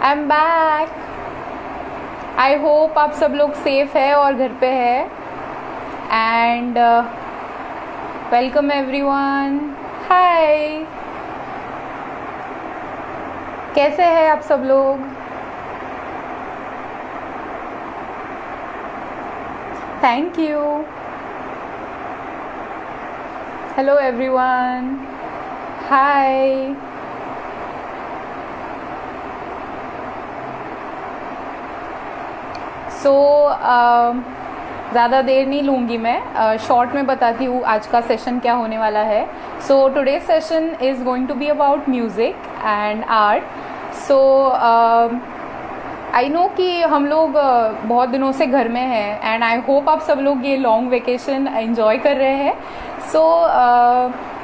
I am back. I hope आप सब लोग सेफ है और घर पे है। And welcome everyone. हाय, कैसे हैं आप सब लोग? Thank you. Hello everyone. Hi. So ज़्यादा देर नहीं लूँगी मैं, शॉर्ट में बताती हूँ आज का सेशन क्या होने वाला है। So today session is going to be about music and art. So I know कि हम लोग बहुत दिनों से घर में हैं एंड आई होप आप सब लोग ये लॉन्ग वेकेशन एंजॉय कर रहे हैं। सो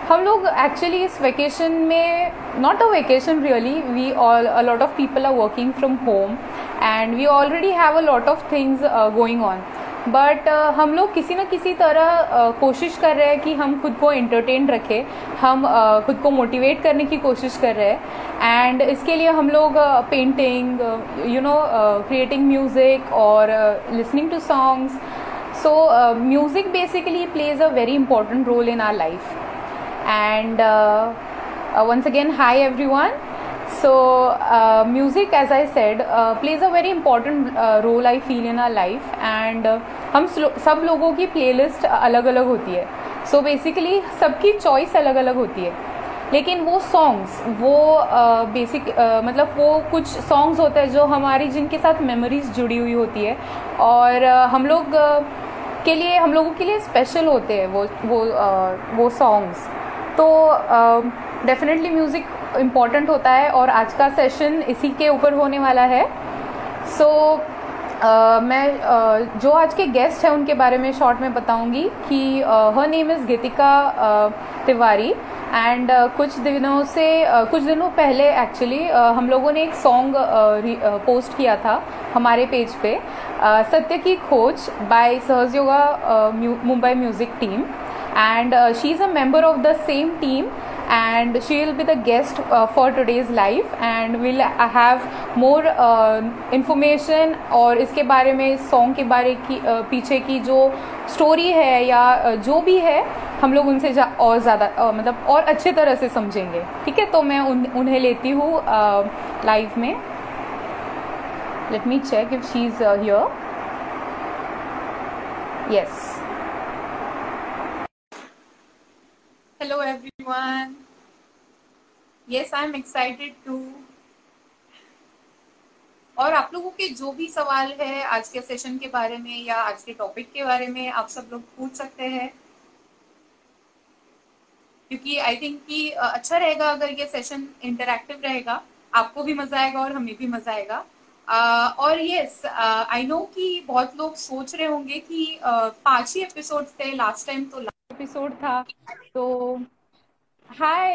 हम लोग एक्चुअली इस वेकेशन में, not a vacation really, we all a lot of people are working from home and we already have a lot of things going on, but हम लोग किसी न किसी तरह कोशिश कर रहे हैं कि हम खुद को एंटरटेन रखें, हम खुद को मोटिवेट करने की कोशिश कर रहे हैं। एंड इसके लिए हम लोग पेंटिंग, क्रिएटिंग म्यूज़िक और listening to songs. So music basically plays a very important role in our life. And once again, hi everyone. So music, as I said, plays a very important role, I feel, in our life. And हम सब लोगों की playlist अलग अलग होती है। So basically सबकी choice अलग अलग होती है, लेकिन वो सॉन्ग्स, वो मतलब वो कुछ सॉन्ग्स होते हैं जो हमारी, जिनके साथ मेमोरीज जुड़ी हुई होती है और हम लोगों के लिए स्पेशल होते हैं वो सॉन्ग्स। तो डेफिनेटली म्यूज़िक इम्पॉर्टेंट होता है और आज का सेशन इसी के ऊपर होने वाला है। सो मैं जो आज के गेस्ट हैं उनके बारे में शॉर्ट में बताऊंगी कि her name is Geetika Tiwari. And कुछ दिनों पहले एक्चुअली हम लोगों ने एक सॉन्ग पोस्ट किया था हमारे पेज पे, सत्य की खोज बाय सहज yoga Mumbai music team. And she is a member of the same team and she will be the guest for today's live and we'll have more information और इसके बारे में, इस सॉन्ग के बारे की पीछे की जो स्टोरी है या जो भी है, हम लोग उनसे और ज़्यादा मतलब और अच्छे तरह से समझेंगे। ठीक है, तो मैं उन्हें लेती हूँ लाइव में। Let me check if she is here. Yes. Hello everyone. Yes, I am excited too. और आप लोगों के जो भी सवाल है आज के सेशन के बारे में या आज के टॉपिक के बारे में, आप सब लोग पूछ सकते हैं, क्योंकि आई थिंक कि अच्छा रहेगा अगर ये सेशन इंटरैक्टिव रहेगा। आपको भी मजा आएगा और हमें भी मजा आएगा। और यस, आई नो कि बहुत लोग सोच रहे होंगे कि 5 ही एपिसोड थे लास्ट टाइम, तो लास्ट एपिसोड था। तो hi,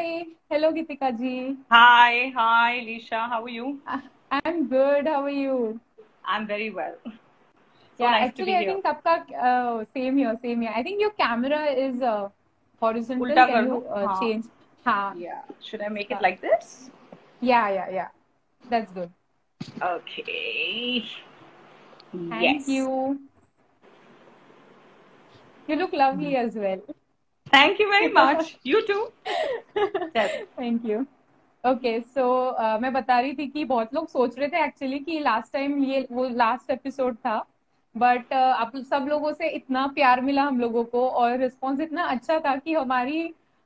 hello Geetika ji. Hi, Lisha. How are you? I'm good. How are you? I'm very well. So Yeah, nice to actually, be I here. think आपका same here, same here. I think your camera is horizontal. Ulta Can कर you दूं? हाँ. change? हाँ. Yeah. Should I make it हाँ. like this? Yeah. That's good. Okay. Thank Yes. you. You look lovely as well. Thank you very much. You too. Tell me. Thank you. Okay, so मैं बता रही थी कि बहुत लोग सोच रहे थे एक्चुअली कि लास्ट टाइम ये वो लास्ट एपिसोड था, बट आप सब लोगों से इतना प्यार मिला हम लोगों को और रिस्पॉन्स इतना अच्छा था कि हमारी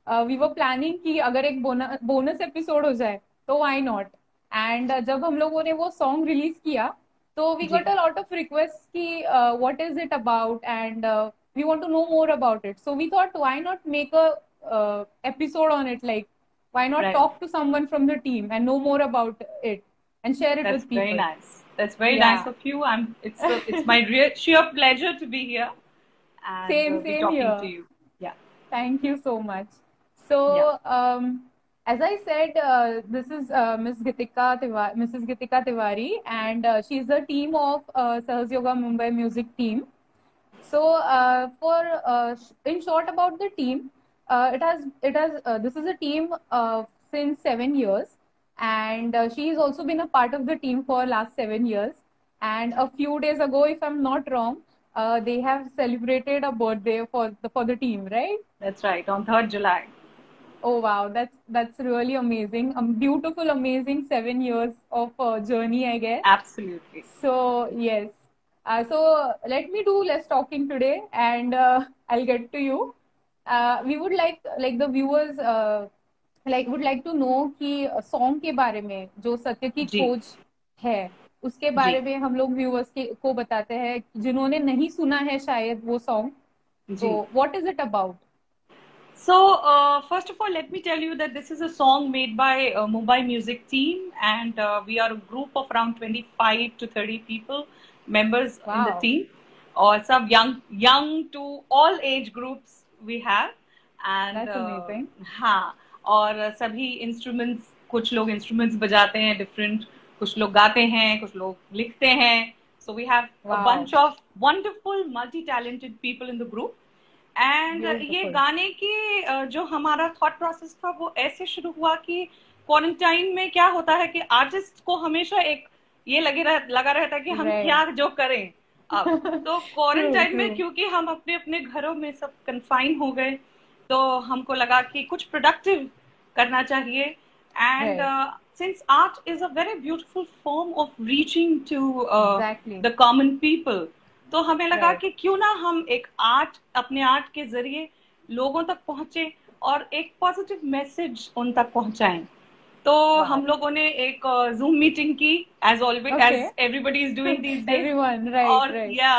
वी वर प्लानिंग कि अगर एक बोनस एपिसोड हो जाए तो व्हाई नॉट। एंड जब हम लोगों ने वो सॉन्ग रिलीज किया तो वी जी. Got a lot of request कि what is it about and we want to know more about it. So we thought why not make a episode on it, like why not Right. talk to someone from the team and know more about it and share it That's with very people. nice. That's very nice Yeah, of you. It's my real sheer pleasure to be here and be same talking to here. you. Yeah. Thank you so much. So Yeah. as I said, this is Mrs. Gitika Tiwari, and she's the team of Sahas Yoga Mumbai music team. So, in short about the team, this is a team since 7 years. and she's also been a part of the team for last 7 years. And a few days ago, if I'm not wrong, they have celebrated a birthday for the team, right? That's right, on 3rd July. Oh wow, that's really amazing. Beautiful, amazing 7 years of journey, I guess. Absolutely. So yes. So let's talking today, and I'll get to you. We would like the viewers would like to know कि song के बारे में जो सत्य की जी खोज है उसके जी बारे में हम लोग व्यूअर्स को बताते हैं जिन्होंने नहीं सुना है शायद वो सॉन्ग. जी. तो what is it about? So, first of all, let me tell you that this is a song made by Mumbai Music Team, and we are a group of around 25 to 30 people, members in the Wow. team, or some young to all age groups we have, and That's amazing. हाँ, और सभी instruments, कुछ लोग instruments बजाते हैं different, कुछ लोग गाते हैं, कुछ लोग लिखते हैं. So we have a Wow. bunch of wonderful, multi-talented people in the group. And ये गाने की जो हमारा थॉट प्रोसेस था वो ऐसे शुरू हुआ कि क्वारंटाइन में क्या होता है कि आर्टिस्ट को हमेशा एक ये लगा रहता है कि हम क्या जो करें अब. तो क्वारंटाइन में क्योंकि हम अपने अपने घरों में सब कन्फाइन हो गए तो हमको लगा कि कुछ प्रोडक्टिव करना चाहिए. And since art is a very beautiful form of reaching to the common people, तो हमें लगा कि क्यों ना हम एक अपने आर्ट के जरिए लोगों तक पहुंचे और एक पॉजिटिव मैसेज उन तक पहुंचाएं. तो हम लोगों ने एक जूम मीटिंग की as always as everybody is doing these days. और या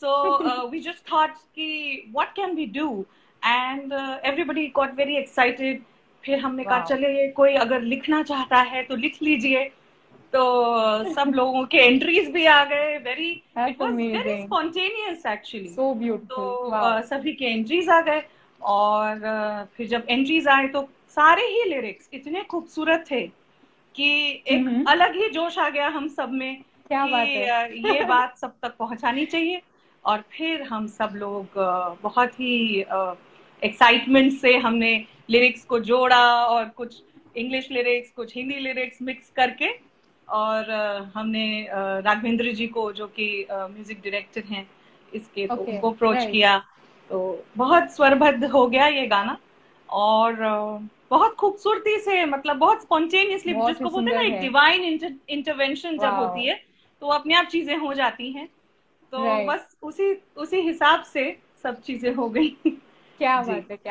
सो वी जस्ट थॉट कि what can we do, and everybody got very excited. फिर हमने कहा चले कोई अगर लिखना चाहता है तो लिख लीजिए. तो सब लोगों के एंट्रीज भी आ गए. It was very spontaneous actually. So beautiful. तो सभी के एंट्रीज आ गए और फिर जब एंट्रीज आए तो सारे ही लिरिक्स इतने खूबसूरत थे कि एक अलग ही जोश आ गया हम सब में. क्या बात है. ये बात सब तक पहुंचानी चाहिए. और फिर हम सब लोग बहुत ही एक्साइटमेंट से हमने लिरिक्स को जोड़ा और कुछ इंग्लिश लिरिक्स कुछ हिंदी लिरिक्स मिक्स करके और हमने राघवेंद्र जी को जो कि म्यूजिक डायरेक्टर हैं इसके तो उनको अप्रोच किया. तो बहुत स्वरबद्ध हो गया ये गाना और बहुत खूबसूरती से मतलब बहुत स्पॉन्टेनियसली जिसको बोलते हैं ना एक डिवाइन इंटरवेंशन जब होती है तो अपने आप चीजें हो जाती हैं. तो बस उसी हिसाब से सब चीजें हो गई. क्या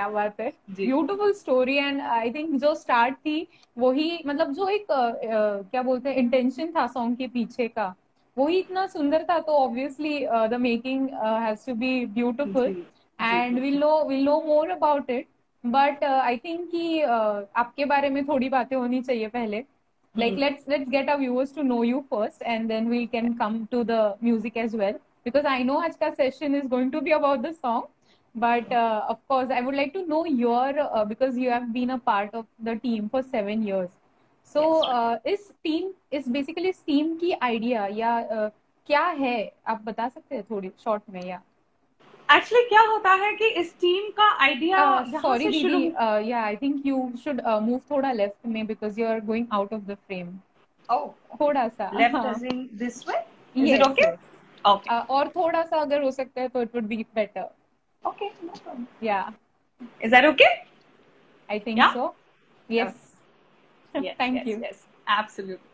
बात है. Beautiful story. And I think जो स्टार्ट थी वही मतलब जो एक क्या बोलते हैं इंटेंशन था सॉन्ग के पीछे का वही इतना सुंदर था. तो obviously the making has to be beautiful and we'll know more about it. But I think कि आपके बारे में थोड़ी बातें होनी चाहिए पहले. Like let's get our viewers to know you first and then we can come to the music as well, because I know आज का session is going to be about the song. But of course, I would like to know your because you have been a part of the team for 7 years. So, is basically इस team की idea या क्या है आप बता सकते हैं थोड़ी short में या? Actually क्या होता है कि इस टीम का आइडिया sorry दीदी, yeah, I think you should move थोड़ा left में because you are going out of the frame. Oh, थोड़ा सा. Left as in this way? Is it okay? Yes. Okay. और थोड़ा सा अगर हो सकता है तो it would be better. Okay, no problem. Yeah. Is that okay? I think so. Yes. Yes. Thank you. Yes, absolutely.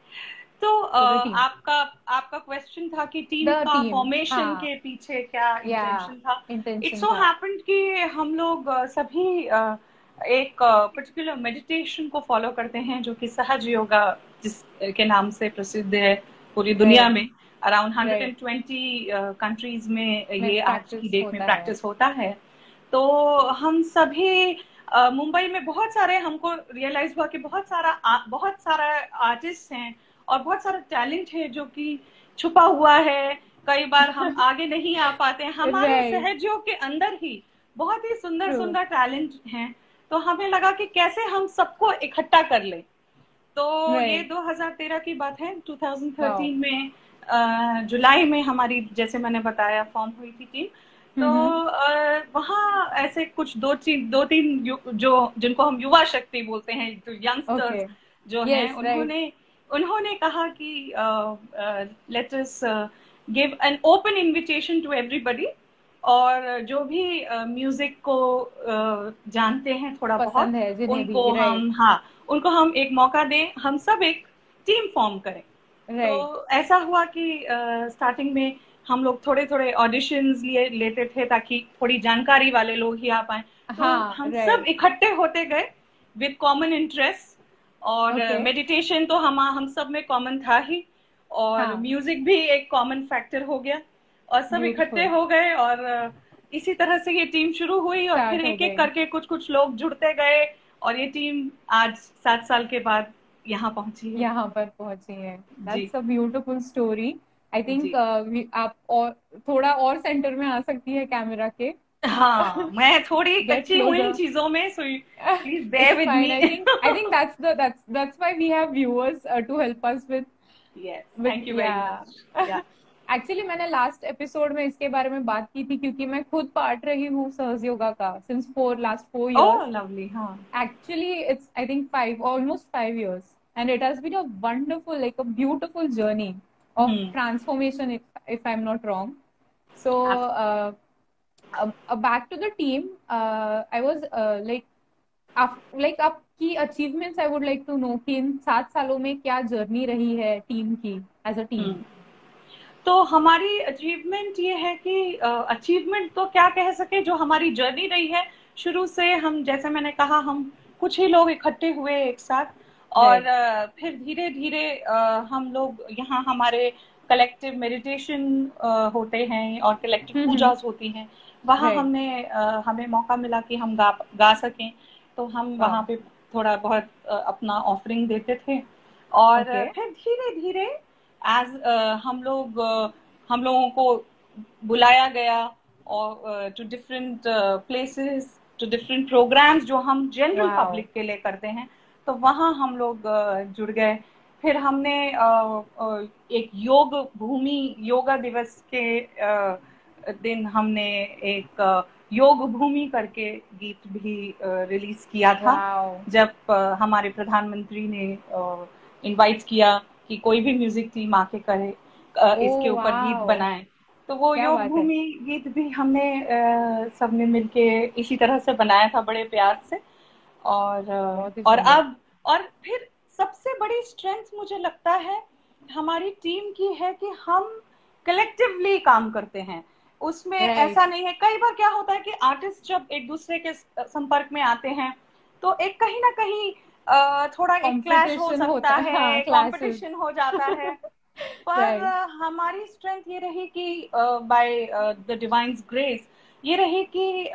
तो आपका क्वेश्चन था कि टीम का फॉर्मेशन के पीछे क्या इंटेंशन था. इट सो हैपेंड कि हम लोग सभी एक पर्टिकुलर मेडिटेशन को फॉलो करते हैं जो कि सहज योगा जिसके नाम से प्रसिद्ध है पूरी दुनिया में. अराउंड 120 कंट्रीज में ये आज की डेट में प्रैक्टिस होता है. तो हम सभी मुंबई में बहुत सारे हमको रियलाइज हुआ कि बहुत सारा आर्टिस्ट हैं और बहुत सारा टैलेंट है जो कि छुपा हुआ है. कई बार हम आगे नहीं आ पाते हैं. हमारे सहयोग के अंदर ही बहुत ही सुंदर टैलेंट हैं. तो हमें लगा कि कैसे हम सबको इकट्ठा कर लें. तो ये 2013 की बात है. 2013 में जुलाई में हमारी जैसे मैंने बताया फॉर्म हुई थी टीम. तो वहाँ ऐसे कुछ दो तीन जो जिनको हम युवा शक्ति बोलते हैं तो यंगस्टर्स जो हैं, उन्होंने उन्होंने कहा कि let us give an open invitation to everybody, और जो भी म्यूजिक को जानते हैं थोड़ा बहुत, उनको हम उनको हम एक मौका दें, हम सब एक टीम फॉर्म करें। तो ऐसा हुआ कि स्टार्टिंग में हम लोग थोड़े थोड़े ऑडिशंस लेते थे ताकि थोड़ी जानकारी वाले लोग ही आ पाए। तो हम सब इकट्ठे होते गए विद कॉमन इंटरेस्ट, और मेडिटेशन तो हम सब में कॉमन था ही, और म्यूजिक भी एक कॉमन फैक्टर हो गया, और सब इकट्ठे हो गए, और इसी तरह से ये टीम शुरू हुई, और फिर एक एक करके कुछ कुछ लोग जुड़ते गए, और ये टीम आज 7 साल के बाद यहाँ पहुंची है, यहाँ पर पहुंची है। That's a beautiful story. I think आप और थोड़ा और सेंटर में आ सकती है कैमरा के। हाँ, मैं थोड़ी कच्ची हूँ इन चीजों में, so please bear with me. I think that's why we have viewers to help us with. Yes, thank you very much. Yeah. Actually मैंने लास्ट एपिसोड में इसके बारे में बात की थी, क्योंकि मैं खुद पार्ट रही हूँ सहज योगा का since last 4 years. Oh, lovely. हाँ. Actually, it's I think almost 5 years, and it has been a wonderful, like a beautiful journey of transformation, if I'm not wrong. So back to the team, I was like आपकी achievements I would like to know कि इन 7 सालों में क्या journey रही है team की as a team. तो हमारी अचीवमेंट ये है कि अचीवमेंट तो क्या कह सके, जो हमारी जर्नी रही है शुरू से, हम जैसे मैंने कहा हम कुछ ही लोग इकट्ठे हुए एक साथ, और फिर धीरे धीरे हम लोग यहाँ हमारे कलेक्टिव मेडिटेशन होते हैं और कलेक्टिव पूजास होती हैं, वहाँ हमें मौका मिला कि हम गा सकें, तो हम वहाँ पे थोड़ा बहुत अपना ऑफरिंग देते थे, और फिर धीरे धीरे एज हम लोगों को बुलाया गया और to different places, to different programs जो हम जनरल पब्लिक के लिए करते हैं, तो वहाँ हम लोग जुड़ गए। फिर हमने एक योगा दिवस के दिन हमने एक योग भूमि करके गीत भी रिलीज किया था, जब हमारे प्रधानमंत्री ने इनवाइट किया कि कोई भी म्यूजिक टीम आके करे, इसके ऊपर गीत बनाए, तो वो योग भूमि गीत भी हमने सबने मिलके इसी तरह से बनाया था, बड़े प्यार से। और फिर सबसे बड़ी स्ट्रेंथ मुझे लगता है हमारी टीम की है कि हम कलेक्टिवली काम करते हैं, उसमें ऐसा नहीं है। कई बार क्या होता है कि आर्टिस्ट जब एक दूसरे के संपर्क में आते हैं तो एक कहीं ना कहीं थोड़ा एक क्लैश हो सकता है, कंपटीशन हो जाता है, पर हमारी स्ट्रेंथ ये रही कि बाय द डिवाइन्स ग्रेस ये रही कि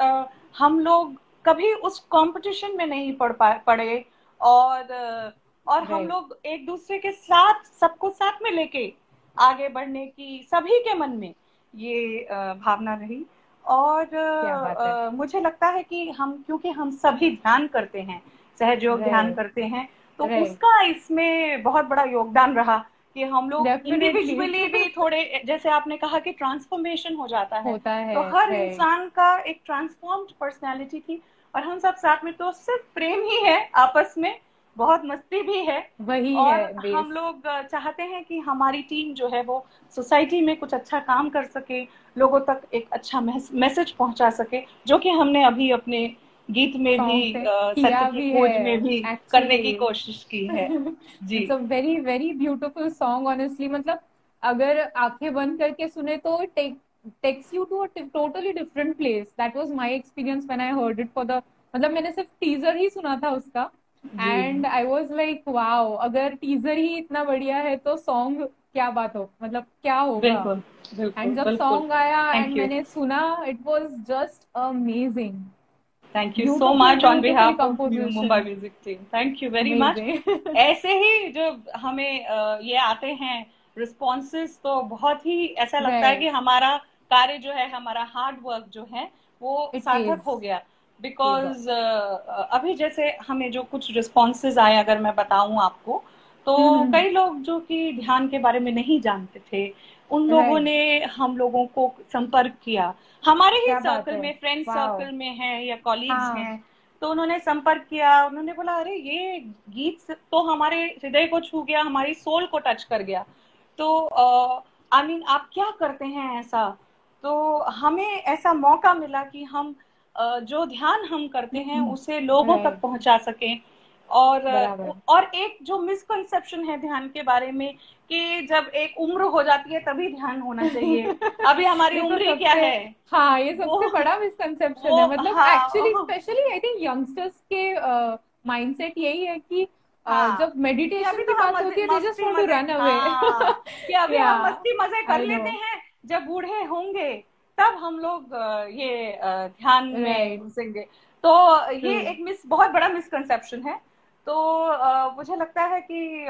हम लोग कभी उस कंपटीशन में नहीं पड़े, और हम लोग एक दूसरे के साथ सबको साथ में लेके आगे बढ़ने की सभी के मन में ये भावना रही। और मुझे लगता है कि क्योंकि हम सभी ध्यान करते हैं, सहयोग ध्यान करते हैं, तो उसका इसमें बहुत बड़ा योगदान रहा कि हम लोग इंडिविजुअली भी थोड़े, जैसे आपने कहा कि ट्रांसफॉर्मेशन हो जाता है, तो हर इंसान का एक ट्रांसफॉर्म्ड पर्सनालिटी थी, और हम सब साथ में तो सिर्फ प्रेम ही है, आपस में बहुत मस्ती भी है, वही और है हम लोग चाहते हैं कि हमारी टीम जो है वो सोसाइटी में कुछ अच्छा काम कर सके, लोगों तक एक अच्छा मैसेज पहुंचा सके, जो कि हमने अभी अपने गीत में भी सत्य की खोज में भी करने की कोशिश की है। जी, it's a very very beautiful song honestly. मतलब अगर आंखें बंद करके सुने तो takes you to a totally different place. That was my experience when I heard it for the, मतलब मैंने सिर्फ टीजर ही सुना था उसका, and I was like wow, अगर टीजर ही इतना बढ़िया है तो सॉन्ग क्या बात हो, मतलब क्या होगा। एंड जब सॉन्ग आया एंड मैंने सुना, it was just amazing. Thank you so much on behalf of Mumbai Music Team. Thank you very much. ऐसे ही जो हमें ये आते हैं रिस्पॉन्सेस, तो बहुत ही ऐसा लगता है कि हमारा कार्य जो है, हमारा हार्ड वर्क जो है वो सार्थक हो गया। बिकॉज अभी जैसे हमें जो कुछ रिस्पॉन्सेस आए, अगर मैं बताऊं आपको, तो कई लोग जो कि ध्यान के बारे में नहीं जानते थे, उन लोगों ने हम लोगों को संपर्क किया, हमारे ही सर्कल में, फ्रेंड सर्कल में है या कॉलीग्स हैं, तो उन्होंने संपर्क किया, उन्होंने बोला अरे ये गीत तो हमारे हृदय को छू गया, हमारी सोल को टच कर गया, तो आई मीन आप क्या करते हैं ऐसा। तो हमें ऐसा मौका मिला कि हम जो ध्यान हम करते हैं उसे लोगों तक पहुंचा सकें। और एक जो मिसकंसेप्शन है ध्यान के बारे में कि जब एक उम्र हो जाती है तभी ध्यान होना चाहिए, अभी हमारी उम्र ही क्या है। हाँ, ये सबसे बड़ा मिसकंसेप्शन है। मतलब actually specially I think youngsters के माइंडसेट यही है कि जब मेडिटेशन की बात होती है they just want to run away, कि अभी हम मस्ती मजे कर लेते हैं, जब बूढ़े होंगे तब हम लोग ये ध्यान में घुसेंगे। तो ये एक बहुत बड़ा मिसकंसेप्शन है। तो मुझे लगता है कि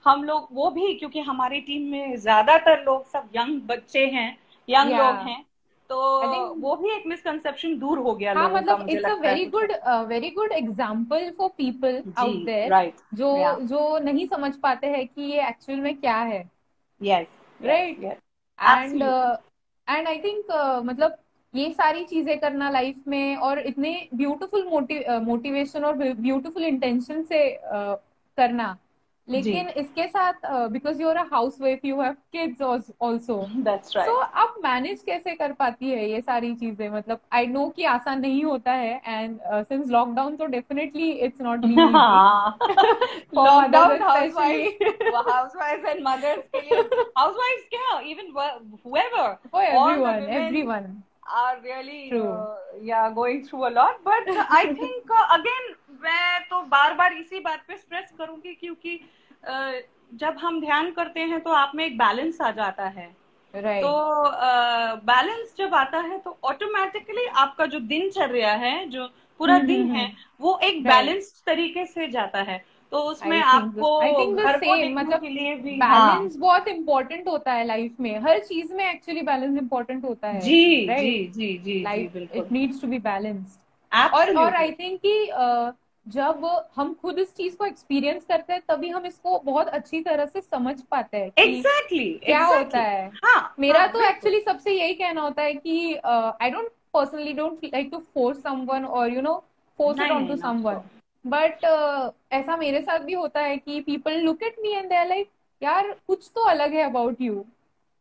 हम लोग वो भी, क्योंकि हमारी टीम में ज्यादातर लोग सब यंग बच्चे हैं, यंग लोग हैं, तो वो भी एक मिसकंसेप्शन दूर हो गया लोगों का। मुझे it's a very good example for people out there जो नहीं समझ पाते हैं कि ये एक्चुअल में क्या है। Yes, right. And I think मतलब ये सारी चीजें करना लाइफ में और इतने ब्यूटीफुल मोटिवेशन और ब्यूटीफुल इंटेंशन से करना, लेकिन इसके साथ because you are a housewife, you have kids also, so आप मैनेज कैसे कर पाती है ये सारी चीजें? मतलब आई नो कि आसान नहीं होता है, एंड सिंस लॉकडाउन तो definitely it's not been easy. Lockdown housewife and mothers के लिए, हाउसवाइफ्स क्या, even whoever, everyone are really going through a lot, but I think again मैं तो बार बार इसी बात पे स्ट्रेस करूंगी, क्योंकि जब हम ध्यान करते हैं तो आप में एक बैलेंस आ जाता है। तो बैलेंस जब आता है तो ऑटोमेटिकली आपका जो दिनचर्या है, जो पूरा दिन है, वो एक बैलेंस तरीके से जाता है। तो उसमें आपको घर को देखने के लिए भी बैलेंस बहुत इम्पोर्टेंट होता है लाइफ में। हर चीज में एक्चुअली बैलेंस इम्पोर्टेंट होता है। जी जी जी life it needs to be balanced. और आई थिंक कि जब हम खुद इस चीज को एक्सपीरियंस करते हैं तभी हम इसको बहुत अच्छी तरह से समझ पाते हैं कि क्या होता है। मेरा तो एक्चुअली सबसे यही कहना होता है कि I don't personally don't like to force someone और you know force it on to someone, but ऐसा मेरे साथ भी होता है कि people look at me and they are like यार कुछ तो अलग है अबाउट यू,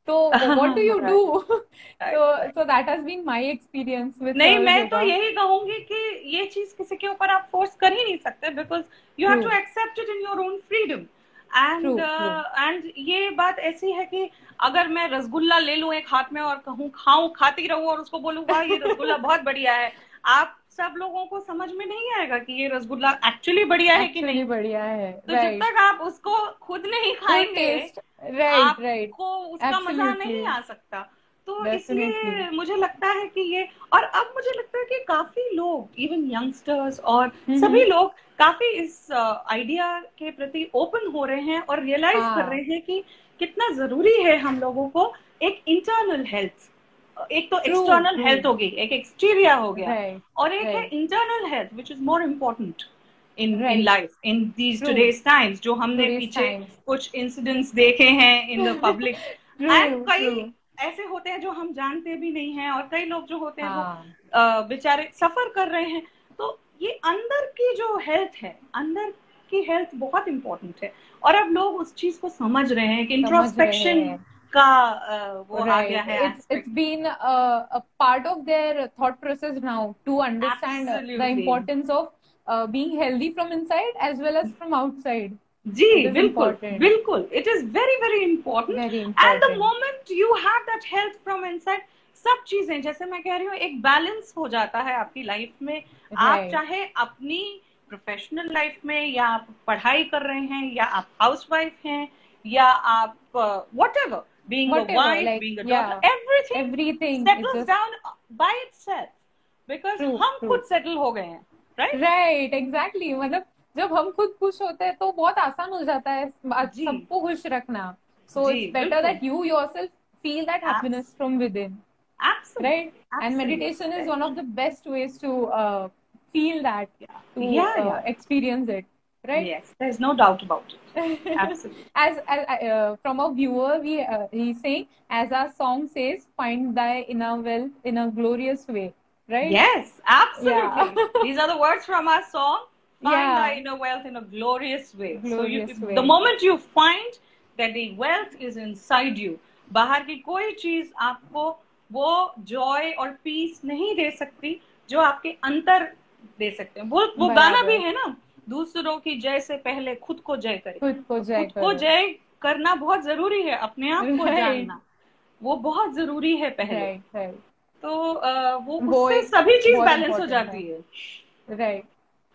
तो what do you do? So that has been my experience with. नहीं, मैं तो यही कहूंगी कि ये चीज किसी के ऊपर आप फोर्स कर ही नहीं सकते, because you have to accept it in your own freedom. And ये बात ऐसी है कि अगर मैं रसगुल्ला ले लूं एक हाथ में और कहूं खाती रहूं और उसको बोलूं वाह ये रसगुल्ला बहुत बढ़िया है, आप सब लोगों को समझ में नहीं आएगा कि ये रसगुल्ला एक्चुअली बढ़िया है कि नहीं बढ़िया है। तो जब तक आप उसको खुद नहीं खाएंगे आपको उसका मजा नहीं आ सकता। तो इसलिए मुझे लगता है कि ये, और अब मुझे लगता है कि काफी लोग, इवन यंगस्टर्स और सभी लोग काफी इस आइडिया के प्रति ओपन हो रहे हैं और रियलाइज कर रहे हैं कि कितना जरूरी है हम लोगों को एक इंटरनल हेल्थ, एक तो एक्सटर्नल हेल्थ होगी, एक एक्सटीरियर हो गया, और एक है internal health which is more important in life in these today's times, जो हमने पीछे कुछ इंसिडेंट्स देखे हैं इन द पब्लिक। एंड कई ऐसे होते हैं जो हम जानते भी नहीं हैं, और कई लोग जो होते हैं वो बेचारे सफर कर रहे हैं। तो ये अंदर की जो हेल्थ है, अंदर की हेल्थ बहुत इम्पोर्टेंट है, और अब लोग उस चीज को समझ रहे हैं कि इंट्रोस्पेक्शन का वो आ गया है। It's been a part of their thought process now to understand the importance of being healthy from inside as well as from outside. जी बिल्कुल बिल्कुल, it is very very important. And the moment you have that health from inside, सब चीजें जैसे मैं कह रही हूँ एक बैलेंस हो जाता है आपकी लाइफ में। आप चाहे अपनी प्रोफेशनल लाइफ में, या आप पढ़ाई कर रहे हैं, या आप हाउसवाइफ हैं, या आप whatever, being a wife, being a daughter, everything settles down by itself because हम खुद सेटल हो गए हैं। right exactly। मतलब जब हम खुद खुश होते हैं तो बहुत आसान हो जाता है सबको खुश रखना। So it's better that you yourself feel that happiness from within. Absolutely. Right? And meditation is one of the best ways to feel that, to experience it. Right? Yes, there's no doubt about it. Absolutely. As from a viewer, he's saying, as our song says, find thy inner wealth in a glorious way. right? Yes, absolutely. Yeah. These are the words from our song. Find Yeah, thy inner wealth in a glorious way. So glorious the way. moment you find that the wealth is inside you, बाहर की कोई चीज आपको वो Joy और piece नहीं दे सकती जो आपके अंतर दे सकते हैं। वो गाना भी है ना, दूसरों की जय से पहले खुद को जय करे। खुद को जय खुद को जय करना बहुत जरूरी है, अपने आप को जानना वो बहुत जरूरी है पहले। right. तो वो उससे सभी चीज बैलेंस हो जाती है। राइट।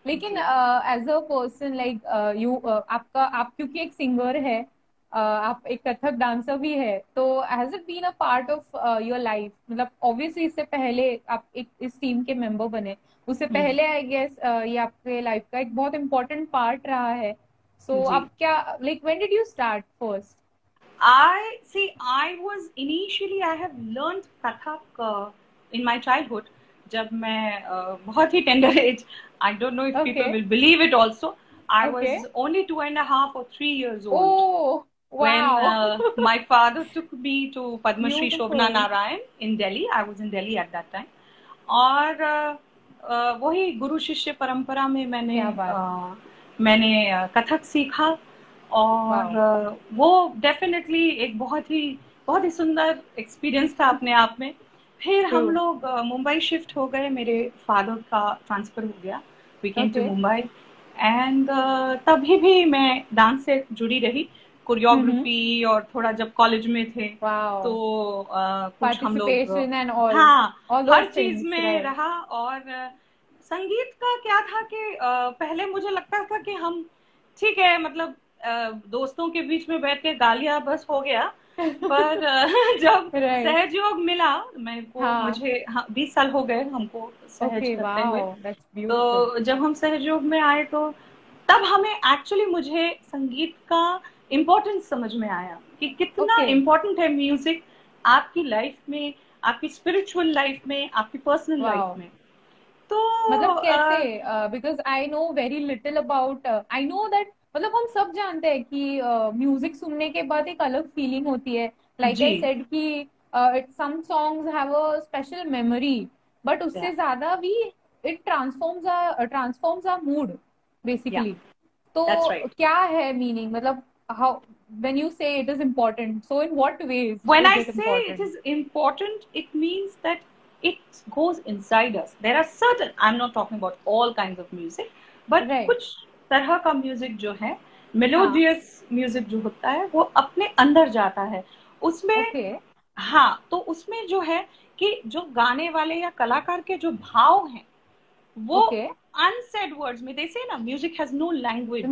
लेकिन एज अ पर्सन लाइक आप क्योंकि एक सिंगर है, आप एक कथक डांसर भी है, तो has it been a part of your life? मतलब ऑब्वियसली इससे पहले आप एक इस टीम के मेंबर बने, उससे पहले आई गेस ये आपके लाइफ का एक बहुत इम्पोर्टेंट पार्ट रहा है। सो आप क्या, like when did you start first? I was initially I have learned Kathak in my childhood. जब मैं बहुत ही tender age, I don't know if people will believe it also. I was only 2.5 or 3 years old. Oh, wow. When my father took me to Padma Shri Shobhana Narayan in Delhi. I was in Delhi at that time. और वही गुरु शिष्य परंपरा में मैंने कथक सीखा। और वो definitely एक बहुत ही सुंदर एक्सपीरियंस था अपने आप में। फिर हम लोग मुंबई शिफ्ट हो गए, मेरे फादर का ट्रांसफर हो गया, we came to Mumbai. And तभी भी मैं डांस से जुड़ी रही, कोरियोग्राफी और थोड़ा जब कॉलेज में थे तो कुछ हम लोग हर चीज में रहा। और संगीत का क्या था कि पहले मुझे लगता था कि हम ठीक है, मतलब दोस्तों के बीच में बैठ के गा लिया बस हो गया। पर जब सहयोग मिला मुझे 20 साल हो गए हमको सहज करते हुए। तो जब हम सहयोग में आए तो तब हमें एक्चुअली मुझे संगीत का इम्पोर्टेंस समझ में आया कि कितना इम्पोर्टेंट है म्यूजिक आपकी लाइफ में, आपकी स्पिरिचुअल लाइफ में, आपकी पर्सनल लाइफ में। तो मतलब कैसे? Because I know very little about, I know that, मतलब हम सब जानते हैं कि म्यूजिक सुनने के बाद एक अलग फीलिंग होती है। लाइक आई सेड कि some songs have a special memory, but उससे ज्यादा भी it transforms our mood basically. तो क्या है मीनिंग, मतलब how when you say it is important, so in what ways? When I say it is important, it means that it goes inside us. There are certain, I'm not talking about all kinds of music, but कुछ तरह का music जो है, melodious music जो होता है, वो अपने अंदर जाता है उसमें। तो उसमें जो है कि जो गाने वाले या कलाकार के जो भाव हैं वो unsaid words में, they say ना, music has no language.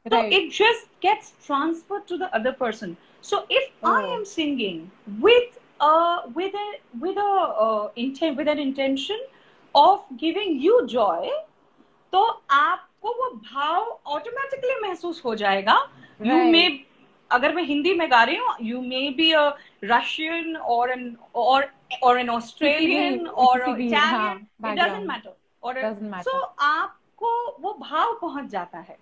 So it just gets transferred to the other person. So if I am singing with an intention of giving you joy, तो आपको वो भाव ऑटोमेटिकली महसूस हो जाएगा। You may, अगर मैं हिंदी में गा रही हूँ, you may be a Russian or an Australian or an Italian, it doesn't matter. So आपको वो भाव पहुंच जाता है।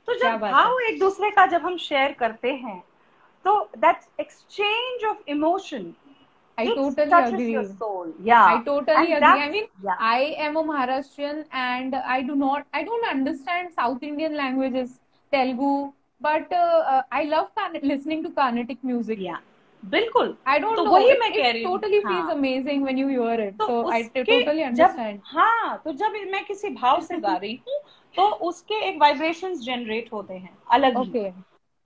तो जब भाव एक दूसरे का जब हम शेयर करते हैं तो that exchange of emotion, I totally agree. Your soul. Yeah, I totally agree. I mean, I am a Maharashtrian and I don't understand South Indian languages, Telugu, but I love listening to Carnatic music. Yeah, बिल्कुल। I don't know. वही मैं कह रही हूँ। It totally feels amazing when you hear it. So I totally understand. तो जब मैं किसी भाव से गा रही हूँ तो उसके एक वाइब्रेशंस जनरेट होते हैं अलग ही,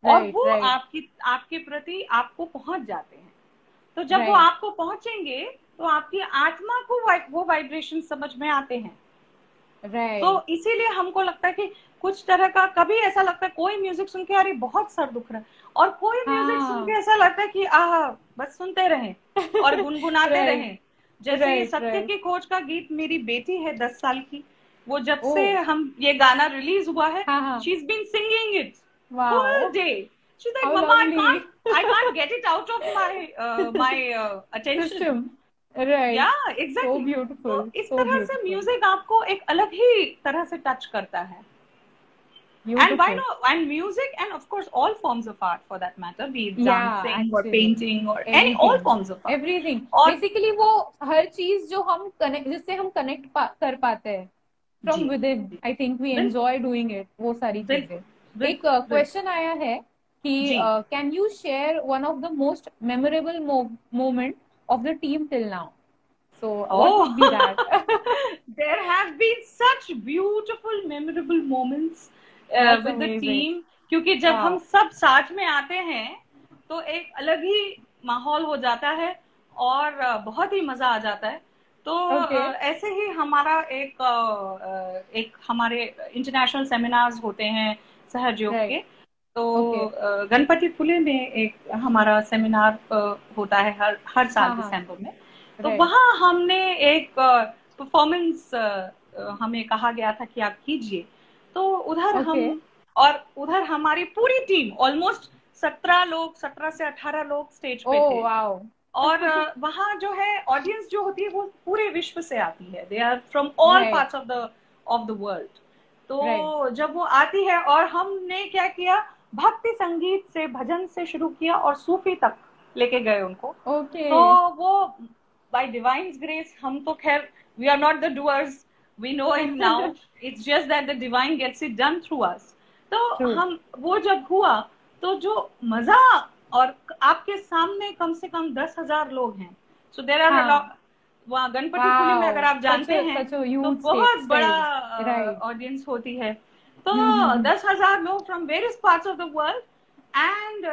और वो आपके प्रति आपको पहुंच जाते हैं। तो जब वो आपको पहुंचेंगे तो आपकी आत्मा को वो वाइब्रेशन समझ में आते हैं। तो इसीलिए हमको लगता है कि कुछ तरह का, कभी ऐसा लगता है कोई म्यूजिक सुन के अरे बहुत सर दुख रहा है, और कोई म्यूजिक सुन के ऐसा लगता है कि बस सुनते रहें और गुनगुनाते रहें। जैसे सत्य की खोज का गीत, मेरी बेटी है 10 साल की, वो जब से हम ये गाना रिलीज हुआ है, she's been singing it whole day. She's like, Mama, I can't get it out of my attention. Right. Yeah, exactly. So beautiful. तो इस तरह से म्यूजिक आपको एक अलग ही तरह से टच करता है। And why Beautiful. not? And music, and of course, all forms of art for that matter, be it Yeah, dancing or actually. painting or any all Everything. forms of art. Everything. और Basically वो हर चीज जो हम connect, जिससे हम connect कर पाते हैं फ्रॉम जी विद इन, जी आई थिंक वी बिल्कुल एंजॉय डूइंग इट, वो सारी चीजें। बिल्कुल एक बिल्कुल बिल्कुल क्वेश्चन आया है कि जी। Can you share one of the most memorable moment of the team till now? So what Oh, would be that? there have been such beautiful, memorable moments that's with the amazing. team. क्योंकि जब हम wow. सब साथ में आते हैं तो एक अलग ही माहौल हो जाता है और बहुत ही मजा आ जाता है। तो ओके। ऐसे ही हमारा एक हमारे इंटरनेशनल सेमिनार्स होते हैं सहयोग के। राइट। तो ओके। गणपतिपुले में एक हमारा सेमिनार होता है हर हर साल हाँ हाँ। दिसंबर में। तो राइट। वहाँ हमने एक परफॉर्मेंस हमें कहा गया था कि आप कीजिए। तो उधर ओके। हम और उधर हमारी पूरी टीम ऑलमोस्ट 17 से 18 लोग स्टेज पे ओह थे। वाओ। और वहाँ जो है ऑडियंस जो होती है वो पूरे विश्व से आती है। They are from all right. Parts of the world. Right. तो जब वो आती है और हमने क्या किया, भक्ति संगीत से भजन से शुरू किया और सूफी तक लेके गए उनको। ओके। तो वो बाय डिवाइन ग्रेस, हम तो खैर we are not the doers, we know it now, it's just that the divine gets it done through us. तो ट्रू। हम वो जब हुआ तो जो मजा, और आपके सामने कम से कम 10,000 लोग हैं। सो देर आर हाँ। वहाँ गणपतिपुले में अगर वाओ, आप जानते हैं सच अ तो ह्यूज बहुत बड़ा स्टेज। राइट। ऑडियंस होती है। तो हम्म। 10,000 लोग from various parts of the world. And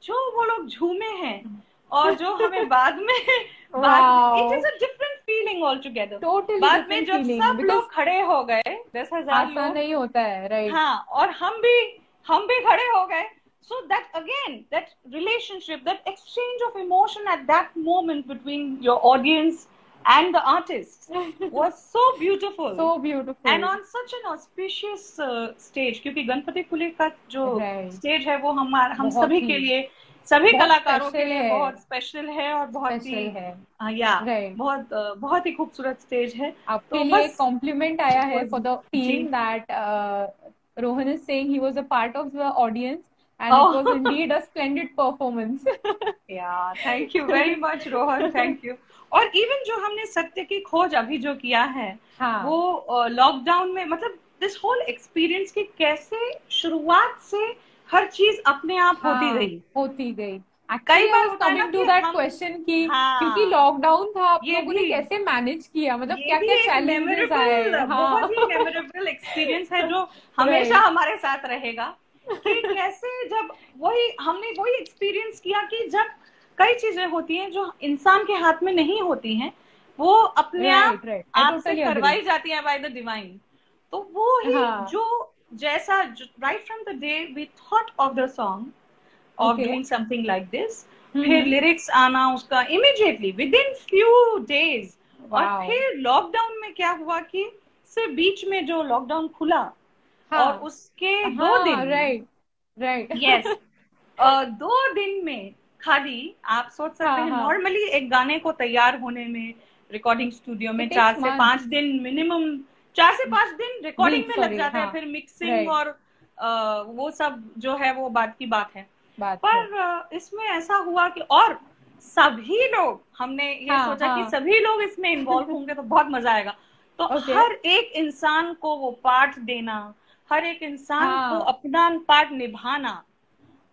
जो वो लोग झूमे हैं और जो हमें बाद में it wow, is a different feeling all together. Totally बाद में डिफरेंट जब फीलिंग, सब बिकॉज लोग खड़े हो गए, 10,000 आसान लोग, नहीं होता है। राइट। हाँ, और हम भी खड़े हो गए। So that again, that relationship, that exchange of emotion at that moment between your audience and the artist was so beautiful. So beautiful. And on such an auspicious stage, क्योंकि गणपतिपुले का जो राइट। स्टेज है वो हम बहुत सभी ही के लिए, सभी बहुत कलाकारों के स्पेशल लिए है। बहुत स्पेशल है और बहुत ही स्पेशल है। या राइट। बहुत ही खूबसूरत स्टेज है। आपके तो लिए बस कॉम्प्लीमेंट आया है was फॉर द जी। Team that Rohan is saying he was a part of the audience and it was Oh, indeed a splendid performance. Yeah thank you very much Rohan, thank you. और even जो हमने सत्य की खोज अभी जो किया है हाँ। वो लॉकडाउन में, मतलब दिस होल एक्सपीरियंस की कैसे शुरुआत से हर चीज अपने आप होती हाँ, गई। होती गई। कई एक्चुअली आई बार वाज होता है ना कमिंग टू कि दैट हम, क्वेश्चन कि क्योंकि हाँ, लॉकडाउन था, आप ये लोगों ने भी कैसे मैनेज किया, मतलब ये क्या भी क्या एक चैलेंजेस आए? मेमोरेबल, हाँ। बहुत ही मेमोरेबल एक्सपीरियंस है जो हमेशा राइट। हमारे साथ रहेगा। कि कैसे जब हमने वही एक्सपीरियंस किया कि जब कई चीजें होती हैं जो इंसान के हाथ में नहीं होती हैं, वो अपने आप राइट। राइट, आई आपसे टोटली अग्री। करवाई जाती है बाय द डिवाइन। तो वो ही हाँ। जो जैसा right from the day we thought of the song of okay. doing something like this, फिर हम्म। लिरिक्स आना उसका immediately within few days. और वाओ। फिर लॉकडाउन में क्या हुआ कि सिर्फ बीच में जो लॉकडाउन खुला और हाँ उसके 2 दिन हाँ। में, राइट। राइट। यस, 2 दिन में खाली, आप सोच सकते हाँ हैं हाँ। नॉर्मली एक गाने को तैयार होने में रिकॉर्डिंग स्टूडियो में इट चार टेक्स से मंथ। पांच दिन मिनिमम, 4 से 5 दिन रिकॉर्डिंग वीक, में लग सॉरी। जाते हाँ। हैं, फिर मिक्सिंग राइट। और वो सब जो है वो बात की बात है। बात है। पर इसमें ऐसा हुआ कि और सभी लोग, हमने ये हाँ सोचा कि हाँ। सभी लोग इसमें इन्वॉल्व होंगे तो बहुत मजा आएगा। तो ओके। हर एक इंसान को वो पार्ट देना, हर एक इंसान को हाँ। अपना पार्ट निभाना,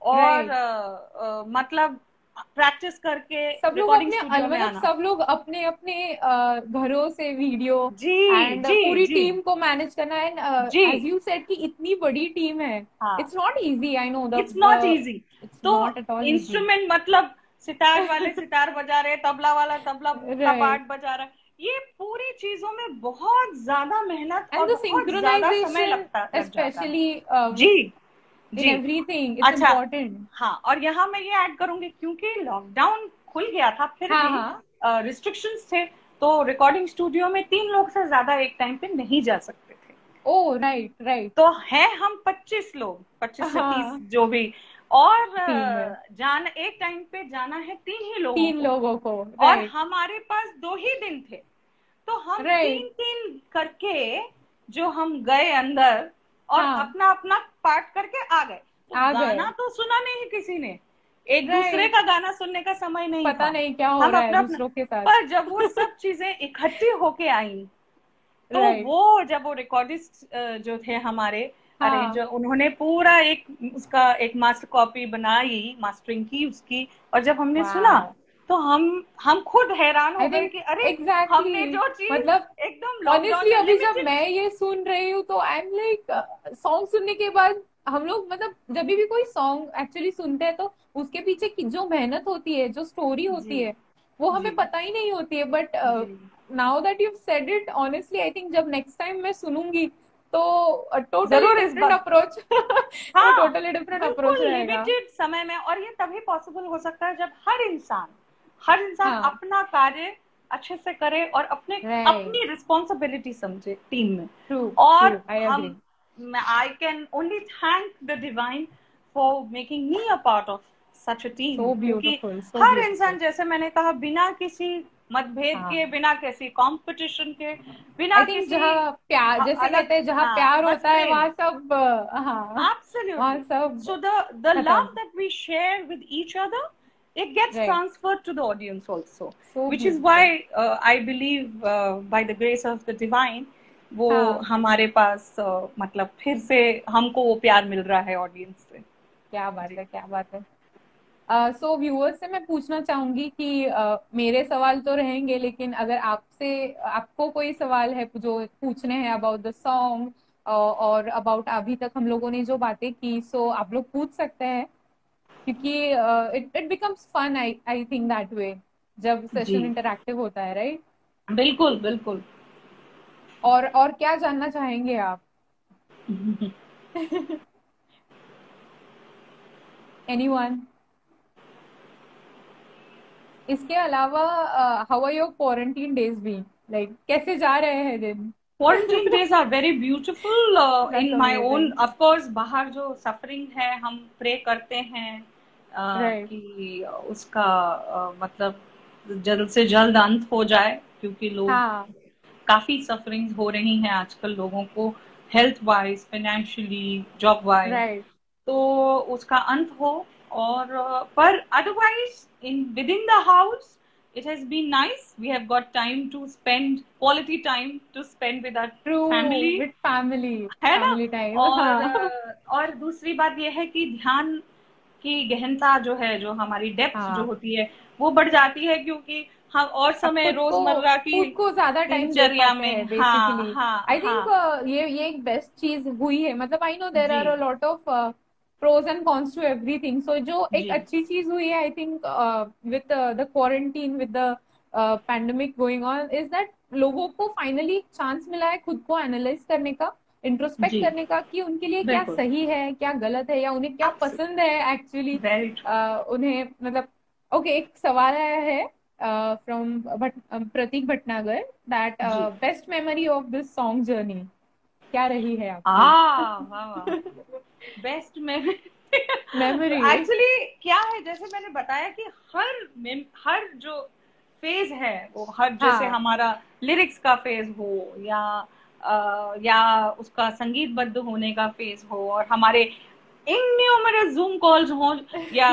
और राइट। मतलब प्रैक्टिस करके सब लोग रिकॉर्डिंग अपने स्टूडियो में मतलब आना। सब लोग अपने अपने घरों से वीडियो जी एंड जी पूरी जी टीम को मैनेज करना। एंड जी। एज यू सेड कि इतनी बड़ी टीम है, हाँ, it's not easy. I know the it's not easy. It's तो not at all easy. Instrument, मतलब सितार वाले सितार बजा रहे, तबला वाला तबला का राइट। पार्ट बजा रहा है, ये पूरी चीजों में बहुत ज्यादा मेहनत एंड और द बहुत ज्यादा समय सिंक्रोनाइजेशन लग जाता है। स्पेशली जी इन जी। एवरीथिंग, इट्स अच्छा, इम्पोर्टेंट। हाँ, और यहाँ मैं ये ऐड करूंगी क्योंकि लॉकडाउन खुल गया था फिर हाँ भी हाँ। रिस्ट्रिक्शंस थे। तो रिकॉर्डिंग स्टूडियो में 3 लोग से ज्यादा एक टाइम पे नहीं जा सकते थे। ओ राइट। राइट। तो है हम 25 लोग, 25 से 30 हाँ। जो भी। और टीम में एक टाइम पे जाना है 3 ही लोगों 3 को, लोगों को। और राइट। हमारे पास 2 ही दिन थे। तो हम राइट। 3 3 करके जो हम गए अंदर और हाँ। अपना अपना पार्ट करके आ गए, तो गाना तो सुना नहीं किसी ने, एक दूसरे का गाना सुनने का समय नहीं पता था, नहीं क्या हो रहा है दूसरों के साथ। पर जब वो सब चीजें इकट्ठी होके आई, तो वो जब वो रिकॉर्डिस्ट जो थे हमारे अरेंजर, उन्होंने पूरा एक उसका एक मास्टर कॉपी बनाई, मास्टरिंग की उसकी, और जब हमने सुना तो हम खुद हैरान हो गए कि अरे हमने जो चीज मतलब एकदम ऑनेस्टली अभी जब मैं ये सुन रही हूँ तो आई एम लाइक, सॉन्ग सुनने के बाद हम लोग मतलब जब भी कोई सॉन्ग एक्चुअली सुनते हैं तो उसके पीछे की जो मेहनत होती है, जो स्टोरी होती है, वो हमें पता ही नहीं होती है। But now that you said it, honestly I think जब नेक्स्ट टाइम मैं सुनूंगी तो totally different approach, totally different approach रहेगा लिमिटेड समय में। और ये तभी पॉसिबल हो सकता है जब हर इंसान अपना कार्य अच्छे से करे और अपनी रिस्पॉन्सिबिलिटी समझे टीम में। और I can only thank the divine for making me a part of such a team. क्योंकि हर इंसान, जैसे मैंने कहा, बिना किसी मतभेद के, बिना किसी कंपटीशन के, बिना किसी प्यार, जैसे कहते हैं जहाँ प्यार होता है वहाँ सब, absolutely. So the love that we share with each other, it gets transferred to the audience also, which is why I believe by the grace of the divine वो हमारे पास मतलब फिर से हमको वो प्यार मिल रहा है ऑडियंस से। क्या बात है, क्या बात है। सो व्यूअर्स से मैं पूछना चाहूंगी कि मेरे सवाल तो रहेंगे, लेकिन अगर आपको कोई सवाल है जो पूछने हैं अबाउट द सॉन्ग और अबाउट अभी तक हम लोगों ने जो बातें की, सो आप लोग पूछ सकते हैं, क्योंकि it becomes fun, I think that way, जब सेशन इंटरैक्टिव होता है, राइट? बिल्कुल बिल्कुल। और क्या जानना चाहेंगे आप? एनीवन? इसके अलावा how are your quarantine days being, like कैसे जा रहे हैं दिन? Quarantine days are very beautiful in my own. Of course बाहर जो सफरिंग है, हम प्रे करते हैं कि उसका मतलब जल्द से जल्द अंत हो जाए, क्योंकि लोग काफी सफरिंग हो रही हैं आजकल लोगों को, health wise, financially, job wise, तो उसका अंत हो। और पर otherwise with in the house it has been nice. We have got time to spend quality time to spend with our family, है ना? और दूसरी बात ये है कि ध्यान की गहनता जो है, जो हमारी डेप्थ जो होती है, वो बढ़ जाती है, क्योंकि हम और समय रोजमर्रा की को ज्यादा टाइम दिनचर्या में बेसिकली आई थिंक ये एक बेस्ट चीज हुई है। मतलब I know there are a lot of pros and cons to everything, so जो एक अच्छी चीज हुई है I think with the quarantine, with the pandemic going on, is that लोगों को फाइनली चांस मिला है खुद को एनालाइज करने का, इंट्रोस्पेक्ट करने का, कि उनके लिए क्या सही है, क्या गलत है, या उन्हें क्या पसंद है एक्चुअली उन्हें। मतलब ओके, एक सवाल आया है from Prateek Bhatnagar, that best memory of this song journey क्या रही है आपकी? बेस्ट मेमोरी एक्चुअली क्या है, जैसे मैंने बताया कि हर जो फेज है वो हर जैसे हमारा लिरिक्स का फेज हो या उसका संगीतबद्ध होने का फेज हो, और हमारे इन्यूमरस जूम कॉल्स हो या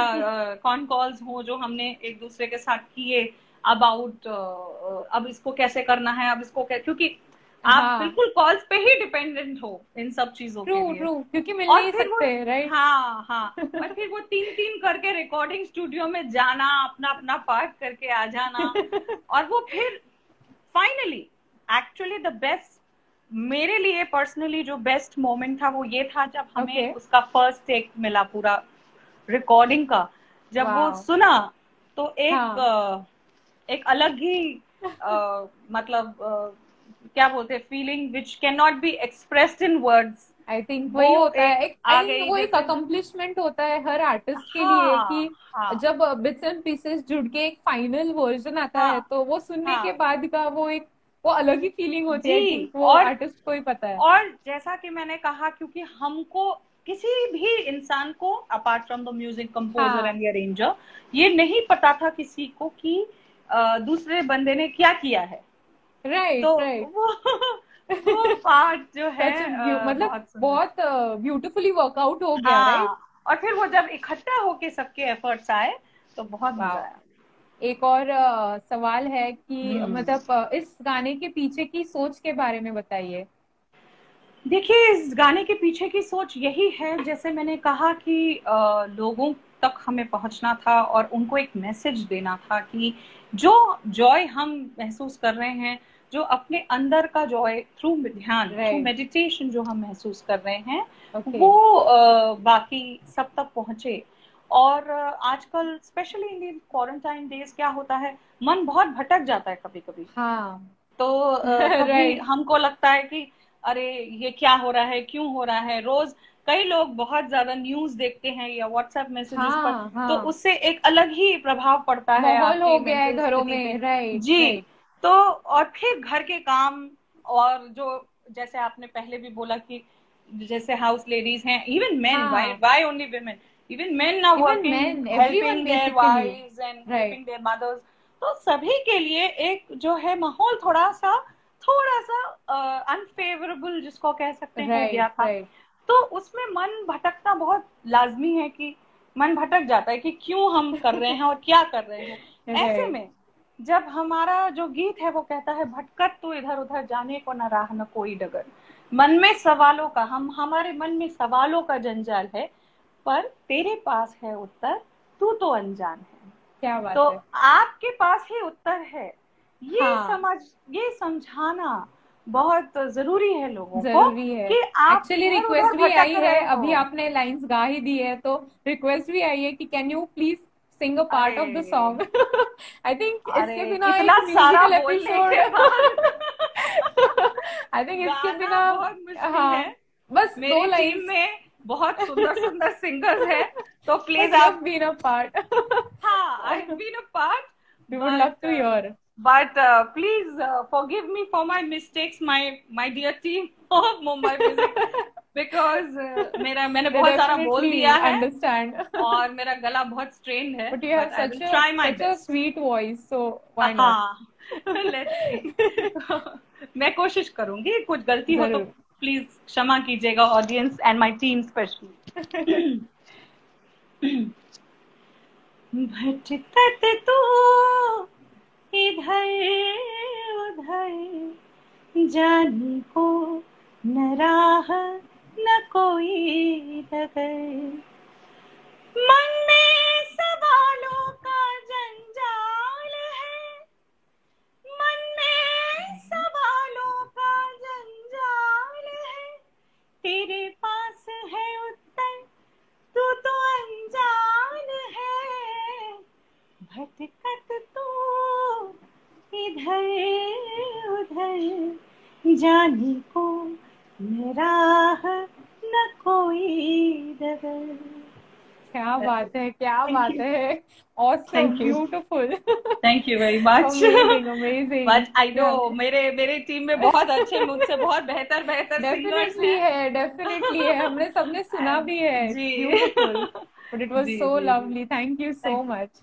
कॉन कॉल्स हो जो हमने एक दूसरे के साथ किए अबाउट अब इसको कैसे करना है, अब इसको क्योंकि आप बिल्कुल कॉल्स पे ही डिपेंडेंट हो इन सब चीजों के लिए, क्योंकि मिल नहीं सकते, राइट? और फिर वो 3-3 करके रिकॉर्डिंग स्टूडियो में जाना, अपना पार्ट करके आ जाना, और वो फिर फाइनली एक्चुअली द बेस्ट, मेरे लिए पर्सनली जो बेस्ट मोमेंट था वो ये था जब हमें उसका फर्स्ट टेक मिला पूरा रिकॉर्डिंग का। जब वो सुना तो एक अलग ही मतलब क्या बोलते हैं, feeling which can not be expressed in words. I think वही होता है, वो एक अकम्प्लिशमेंट होता है हर आर्टिस्ट के लिए कि जब बिट्स एंड पीसेस जुड़ के एक फाइनल वर्जन आता है, तो वो सुनने के बाद का वो अलग ही फीलिंग होती है कि वो आर्टिस्ट को ही पता है। और जैसा कि मैंने कहा, क्योंकि हमको किसी भी इंसान को apart from the music composer and arranger, ये नहीं पता था किसी को कि दूसरे बंदे ने क्या किया है, राइट, तो वो पार्ट जो है मतलब सुंदर। बहुत ब्यूटीफुली वर्कआउट हो गया, राइट? हाँ, और फिर वो जब इकट्ठा होके सबके एफर्ट्स आए तो बहुत मजा वाह। आया। एक और सवाल है कि हम्म। मतलब इस गाने के पीछे की सोच के बारे में बताइए। देखिए, इस गाने के पीछे की सोच यही है, जैसे मैंने कहा कि लोगों तक हमें पहुंचना था और उनको एक मैसेज देना था कि जो जॉय हम महसूस कर रहे हैं, जो अपने अंदर का जॉय थ्रू ध्यान, थ्रू राइट। मेडिटेशन जो हम महसूस कर रहे हैं, ओके। वो बाकी सब तक पहुंचे। और आजकल स्पेशली इन क्वारंटाइन डेज क्या होता है, मन बहुत भटक जाता है कभी कभी। हाँ। तो कभी राइट। हमको लगता है कि अरे ये क्या हो रहा है, क्यों हो रहा है। रोज कई लोग बहुत ज्यादा न्यूज देखते हैं या व्हाट्सएप मैसेजेस पर, हाँ तो हाँ, उससे एक अलग ही प्रभाव पड़ता है माहौल आपकी हो गया है मेंटल घरों स्थिति पे। में, राइट जी। राइट। तो और फिर घर के काम, और जो जैसे आपने पहले भी बोला कि जैसे हाउस लेडीज हैं, इवन मेन, हाँ, why only women, even men are even working, man, everyone helping their basically. Wives and right. Helping their mothers. तो सभी के लिए एक जो है माहौल थोड़ा सा अनफेवरेबल जिसको कह सकते हैं हो राइट गया था। राइट तो उसमें मन भटकना बहुत लाजमी है कि मन भटक जाता है कि क्यों हम कर रहे हैं और क्या कर रहे हैं। ऐसे राइट। में जब हमारा जो गीत है वो कहता है, भटकत तो इधर उधर जाने को न राह न कोई डगर, मन में सवालों का, हमारे मन में सवालों का जंजाल है, पर तेरे पास है उत्तर, तू तो अनजान है। क्या तो बात है। आपके पास ही उत्तर है, ये हाँ, समझ, ये समझाना बहुत जरूरी है लोगों को जरूरी है। कि आप एक्चुअली इधर उधर रिक्वेस्ट भी भटक आई है, रहे हो। अभी आपने लाइंस गा ही दी है तो रिक्वेस्ट भी आई है कि can you please sing a part of the अरे, सॉन्ग। आई थिंक अरे, इसके बिना इतना एक सारा म्यूजिकल बोलने एपिसोड। के बाद आई थिंक इसके गाना बिना। बहुत मुश्किल है। हाँ, बस दो मेरी टीम लाइंस। में बहुत सुंदर सुंदर सिंगर्स हैं, तो बस प्लीज यू हैव आप। Been a part. हाँ, I've been a part, we would love but to hear. please forgive me for my mistakes, my dear team of Mumbai Music, because मैंने They बहुत सारा बोल दिया definitely है understand. और मेरा गला बहुत strained है, But you have but I will try my such a best. sweet voice, so why not? हाँ, let's see. मैं कोशिश करूंगी, कुछ गलती हो तो जरूर। प्लीज क्षमा कीजिएगा, audience and my team specially. भटकत तू इधर उधर, जाने को न राह न कोई डगर, मन में सवालों का जंजाल है, मन में सवालों का जंजाल है, तेरे पास है उत्तर, तू तो अनजान है, भटकत तू इधर उधर, जाने को न राह न कोई डगर। क्या That's it. बात है, क्या Thank बात you. है। Awesome, Thank you. beautiful. Thank you very much. Amazing, amazing. But I know Yeah. मेरे टीम में बहुत अच्छे, मुझसे बहुत बेहतर बेहतर सिंगर्स डेफिनेटली हैं। है, डेफिनेटली है, हमने सबने सुना भी है, इट्स जी। ब्यूटीफुल। बट इट वाज जी सो जी जी। Lovely, thank you so thank you. Much.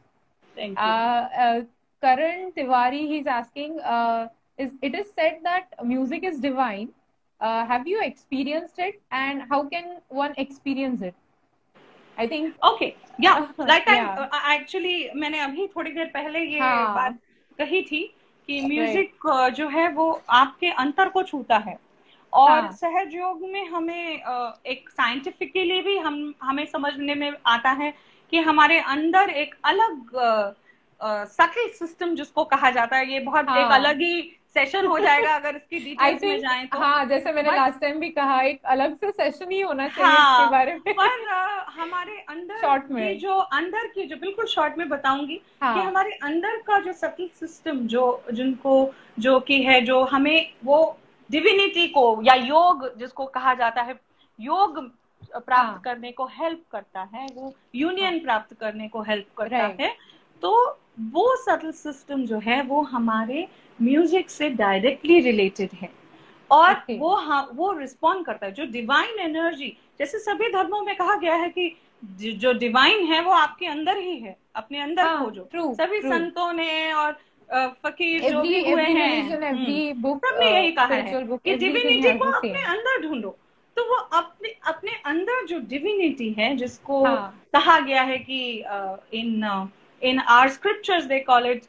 Thank you. Karan Tiwari, he's asking, it is said that music is divine. Have you experienced it, and how can one experience it? I think, okay, या right time. yeah, actually मैंने अभी थोड़ी देर पहले ये बात हाँ, कही थी कि right, म्यूजिक जो है वो आपके अंतर को छूता है। और हाँ, सहज योग में हमें एक साइंटिफिकली भी हमें समझने में आता है कि हमारे अंदर एक अलग सटल सिस्टम जिसको कहा जाता है, ये बहुत एक हाँ। अलग ही सेशन हो जाएगा अगर इसकी आई डिटेल्स में थिंक, जाएं तो। हाँ, जैसे मैंने बट लास्ट टाइम भी कहा, एक अलग से सेशन ही होना चाहिए इसके हाँ, बारे में। पर हमारे अंदर शॉर्ट की में। जो बिल्कुल शॉर्ट में बताऊंगी कि हाँ, हमारे अंदर का जो सटल सिस्टम जो कि है, जो हमें वो डिविनिटी को या योग जिसको कहा जाता है, योग प्राप्त हाँ, करने को हेल्प करता है, वो हाँ, यूनियन प्राप्त करने को हेल्प करता राइट। है। तो वो सटल सिस्टम जो है वो हमारे म्यूजिक से डायरेक्टली रिलेटेड है। और ओके। वो रिस्पॉन्ड करता है, जो डिवाइन एनर्जी, जैसे सभी धर्मों में कहा गया है कि जो डिवाइन है वो आपके अंदर ही है, अपने अंदर हाँ, खोजो। ट्रू सभी ट्रू। संतों ने और फकीर जो भी हुए हैं, एवरी बुक, सबने यही कहा है स्पिरिचुअल बुक, कि एवरीथिंग डिविनिटी हैज को द अपने सेम। अंदर ढूंढो। तो वो अपने अपने अंदर जो डिविनिटी है, जिसको हाँ कहा गया है कि in in our scriptures they call it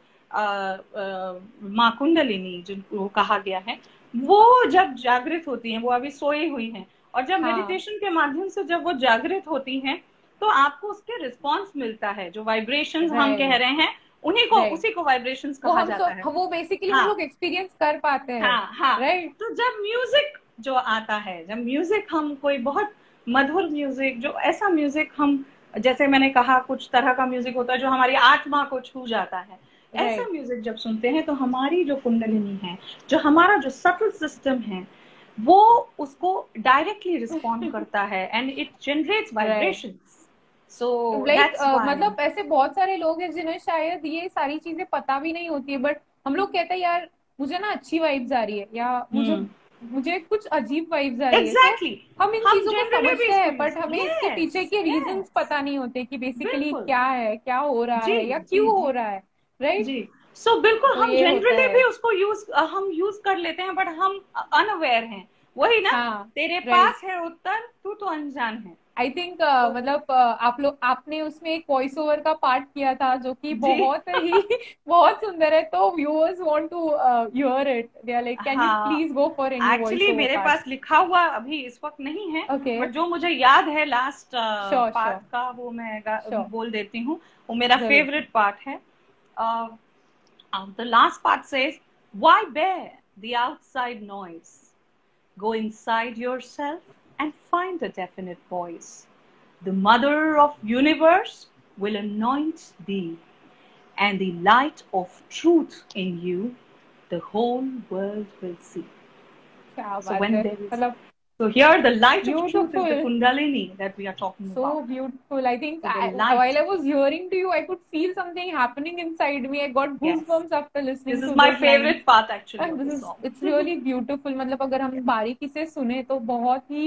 माँ कुंडलिनी, जिनको कहा गया है, वो जब जागृत होती हैं, वो अभी सोई हुई हैं, और जब हाँ मेडिटेशन के माध्यम से जब वो जागृत होती हैं, तो आपको उसके रिस्पॉन्स मिलता है। जो वाइब्रेशंस हम कह राइट रहे हैं, उन्हीं को, राइट, उसी को वाइब्रेशंस वो कहा हम जाता है। सब, वो बेसिकली हम हाँ लोग एक्सपीरियंस कर पाते हैं। हाँ हाँ। राइट तो जब म्यूजिक जो आता है, जब म्यूजिक हम कोई बहुत मधुर म्यूजिक, जो ऐसा म्यूजिक हम, जैसे मैंने कहा, कुछ तरह का म्यूजिक होता है जो हमारी आत्मा को छू जाता है, ऐसा राइट म्यूजिक जब सुनते हैं, तो हमारी जो कुंडलिनी है, जो हमारा जो सटल सिस्टम है, वो उसको डायरेक्टली रिस्पॉन्ड करता है, and it generates right. Vibrations. So like that's why. मतलब ऐसे बहुत सारे लोग हैं जिन्हें शायद ये सारी चीजें पता भी नहीं होती है, बट हम लोग कहते हैं यार मुझे ना अच्छी वाइब्स आ रही है, या मुझे हम्म, मुझे कुछ अजीब वाइब्स आ रही है। So exactly. हम इन हम चीजों को जनरली भी समझते इसको हैं, यूज, बट हमें इसके पीछे यस के रीजंस यस, पता नहीं होते कि बेसिकली बिल्कुल, क्या है, क्या हो रहा जी है, या जी क्यों हो जी रहा है। राइट। जी। सो बिल्कुल, तो हम ये होता जनरली है। भी उसको हम यूज कर लेते हैं, बट हम अनअवेयर हैं। वही ना, हाँ तेरे राइट। पास है उत्तर, तू तो अनजान है। आई थिंक तो मतलब आप लोग, आपने उसमें एक वॉइस ओवर का पार्ट किया था जो कि जी बहुत ही बहुत सुंदर है, तो viewers want to hear it, they are like can you हाँ, please go for any voice actually over मेरे पार्ट। पास लिखा हुआ अभी इस वक्त नहीं है, ओके। बट जो मुझे याद है लास्ट श्योर पार्ट श्योर का, वो मैं श्योर, बोल देती हूँ। वो मेरा जरूर। फेवरेट पार्ट है। The last part says, why bear the outside noise, go inside yourself and find a definite voice. The mother of universe will anoint thee, and the light of truth in you the whole world will see. क्या So बात when है, there is, मतलब so here the light of truth is the beautiful, Kundalini that we are talking about. so beautiful. I think So the while light, I was hearing to you, I could feel something happening inside me. I got yes, goosebumps after this listening is to my those lines. favorite part actually And of the this is, song. it's really beautiful. मतलब अगर हम बारीकी से सुने तो बहुत ही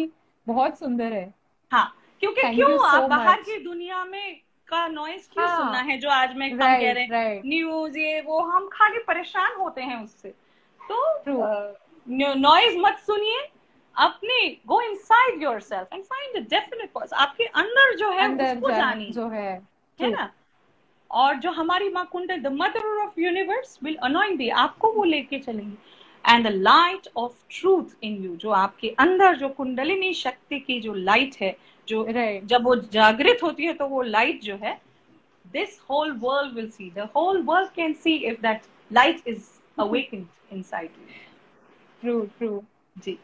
बहुत सुंदर है। हाँ, क्योंकि थैंक यू क्यों आप सो बाहर मच। की दुनिया में का नॉइज क्यों सुनना हाँ है, जो आज में हम कह राइट रहे हैं राइट, न्यूज, ये वो, हम खाली परेशान होते हैं उससे। ट्रू। तो नॉइज मत सुनिए, अपने go inside yourself and find the definite voice, आपके अंदर जो है अंदर उसको जान जानिए, जो है, है ट्रू। ना। और जो हमारी माँ कुंडल, the mother of universe will anoint thee, आपको वो लेके चलेंगी। And the light of truth in you, जो आपके अंदर जो कुंडलिनी शक्ति की जो लाइट है, जो राइट जब वो जागृत होती है, तो वो लाइट जो है, this whole world will see, the whole world can see if that light is awakened inside you. True true. जी,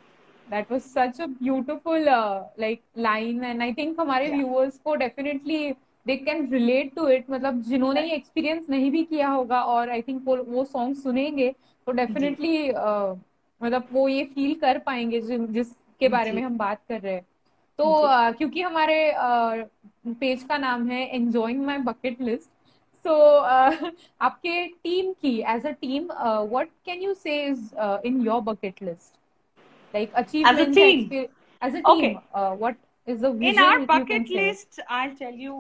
that was such a beautiful like line, and I think हमारे yeah, व्यूअर्स को definitely they can relate to it, मतलब जिन्होंने ये experience नहीं भी किया होगा और आई थिंक वो सॉन्ग सुनेंगे तो जी डेफिनेटली मतलब वो ये फील कर पाएंगे जिसके बारे में जी हम बात कर रहे हैं। तो जी। क्योंकि हमारे पेज का नाम है enjoying my bucket list, so आपके टीम की, as a team, what can you say is in your bucket list, like As a achievements या team, experience as a team, okay, what is the in vision, our if you can bucket say? list I'll tell you,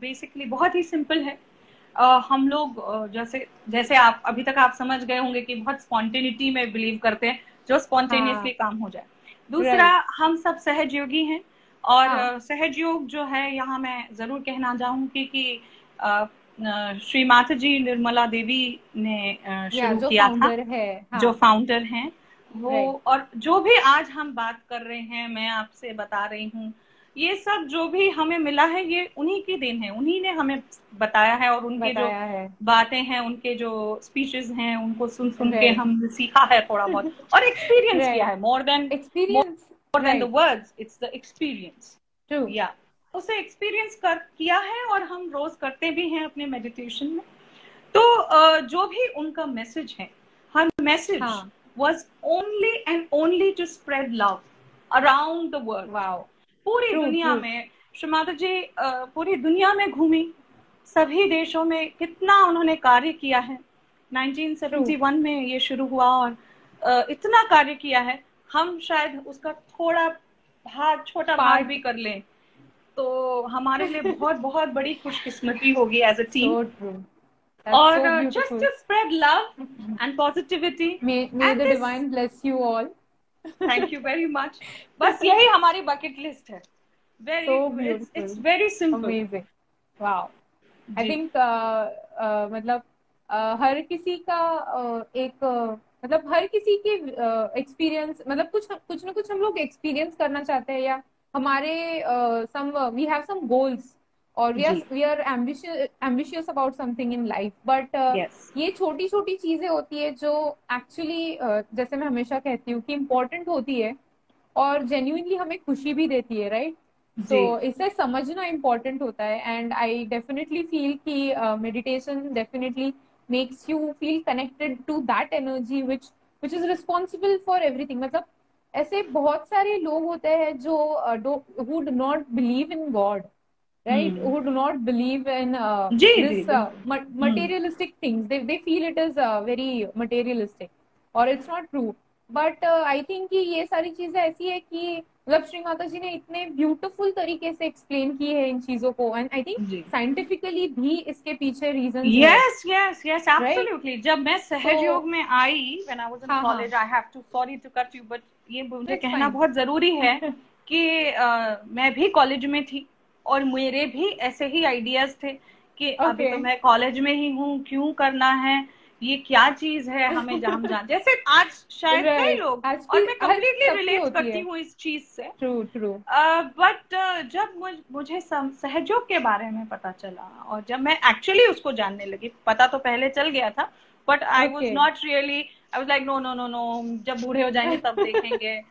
basically बहुत ही simple है। हम लोग जैसे जैसे आप अभी तक आप समझ गए होंगे कि बहुत स्पॉन्टेनिटी में बिलीव करते हैं, जो स्पॉन्टेनियसली हाँ काम हो जाए। दूसरा, राइट, हम सब सहजयोगी हैं, और हाँ सहजयोग जो है, यहाँ मैं जरूर कहना चाहूंगी कि श्री माता जी निर्मला देवी ने या शुरू जो किया था, फाउंडर है, हाँ जो फाउंडर हैं वो। राइट और जो भी आज हम बात कर रहे हैं, मैं आपसे बता रही हूँ, ये सब जो भी हमें मिला है, ये उन्हीं की देन है, उन्हीं ने हमें बताया है, और उनके जो बताया है, बातें हैं, उनके जो स्पीचेस हैं, उनको सुन सुन के राइट हमने सीखा है थोड़ा बहुत, और एक्सपीरियंस किया राइट, है। More than experience, the right, words, it's the experience. True. या उसे एक्सपीरियंस कर किया है, और हम रोज करते भी हैं अपने मेडिटेशन में। तो जो भी उनका मैसेज है, हर मैसेज हाँ was only and only to spread love around the world. Wow, पूरी ट्रू दुनिया ट्रू, में श्रीमाता जी पूरी दुनिया में घूमी, सभी देशों में कितना उन्होंने कार्य किया है। ट्रू 1971 में ये शुरू हुआ, और इतना कार्य किया है, हम शायद उसका थोड़ा भाग, छोटा भाग पार्ट, भी कर लें, तो हमारे लिए बहुत बहुत बड़ी खुशकिस्मती होगी as a team. So true. That's so और just beautiful. to spread love and positivity. May And the this, divine bless you all. thank you very much. बस यही हमारी bucket list है. Very, So it's beautiful. very simple. Amazing. Wow. I ji. think मतलब हर किसी का एक मतलब हर किसी के एक्सपीरियंस मतलब कुछ ना कुछ हम लोग एक्सपीरियंस करना चाहते हैं या हमारे some we have some goals और जी. We are ambitious about something in life but Yes. ये छोटी छोटी चीजें होती है जो एक्चुअली जैसे मैं हमेशा कहती हूँ कि इम्पोर्टेंट होती है और जेन्युइनली हमें खुशी भी देती है राइट सो जी. इसे समझना इम्पोर्टेंट होता है एंड आई डेफिनेटली फील कि meditation definitely makes you feel connected to that energy which is responsible for everything मतलब ऐसे बहुत सारे लोग होते हैं जो who do not believe in God right who do not believe in जी. this जी. बिल्कुल. materialistic things they feel it is very materialistic or it's not true but I think कि ये सारी चीजें ऐसी है कि मतलब श्री माता जी ने इतने ब्यूटीफुल तरीके से एक्सप्लेन की है इन चीजों को एंड आई थिंक जी. साइंटिफिकली भी इसके पीछे रीजंस है Yes, yes, yes, right absolutely. जब मैं सहज सो योग में आई, when I was in हाँ हाँ college, I have to, sorry to cut you, but ये मुझे इट्स कहना फाइन बहुत जरूरी है कि मैं भी कॉलेज में थी और मेरे भी ऐसे ही आइडियाज थे कि अभी ओके तो मैं कॉलेज में ही हूँ, क्यों करना है, ये क्या चीज है, हमें हम जान जैसे आज शायद कई राइट लोग, आज और की मैं हर कम्प्लीटली सबकी रिलेट होती करती है हूँ इस चीज से. ट्रू ट्रू बट जब मुझे सहयोग के बारे में पता चला और जब मैं एक्चुअली उसको जानने लगी, पता तो पहले चल गया था but I was okay not really, I was like no no no no, जब बूढ़े हो जाएंगे तब देखेंगे,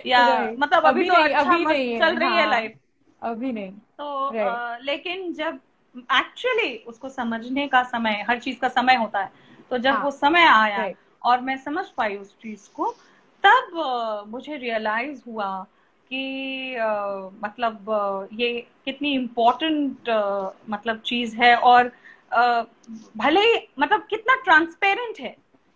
या राइट मतलब अभी तो अच्छा अभी मस्त नहीं है चल रही है हाँ लाइफ. अभी नहीं तो राइट लेकिन जब एक्चुअली उसको समझने का समय, हर चीज का समय होता है, तो जब हाँ वो समय आया राइट और मैं समझ पाई उस चीज को, तब मुझे रियलाइज हुआ कि मतलब ये कितनी इम्पोर्टेंट मतलब चीज है, और भले ही मतलब कितना ट्रांसपेरेंट है.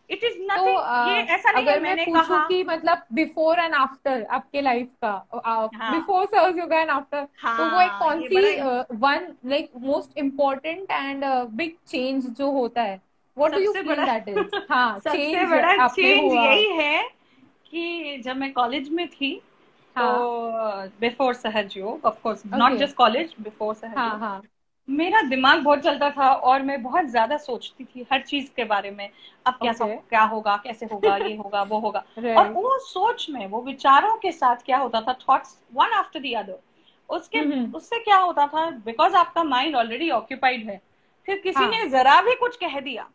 इट इज तो नथिंग, ये ऐसा नहीं है अगर मैं मैंने पूछूं कहा. कि मतलब बिफोर एंड आफ्टर आपके लाइफ का हाँ. Before search yoga and after तो वो एक हाँ, कौन ये सी बड़ा one like most important and big change जो होता है व्हाट डू यू सबसे फील बड़ा दैट इज हाँ सबसे चेंज बड़ा आप में चेंज हुआ यही है कि जब मैं कॉलेज में थी, तो हाँ बिफोर सहज योग, of course not okay just college, before सहज हाँ योग, हाँ मेरा दिमाग बहुत चलता था और मैं बहुत ज्यादा सोचती थी हर चीज के बारे में. अब कैसा ओके क्या होगा, कैसे होगा, ये होगा, वो होगा. और राइट वो सोच में, वो विचारों के साथ क्या होता था, thoughts one after the other, उसके उससे क्या होता था, बिकॉज आपका माइंड ऑलरेडी ऑक्यूपाइड है, फिर किसी हाँ ने जरा भी कुछ कह दिया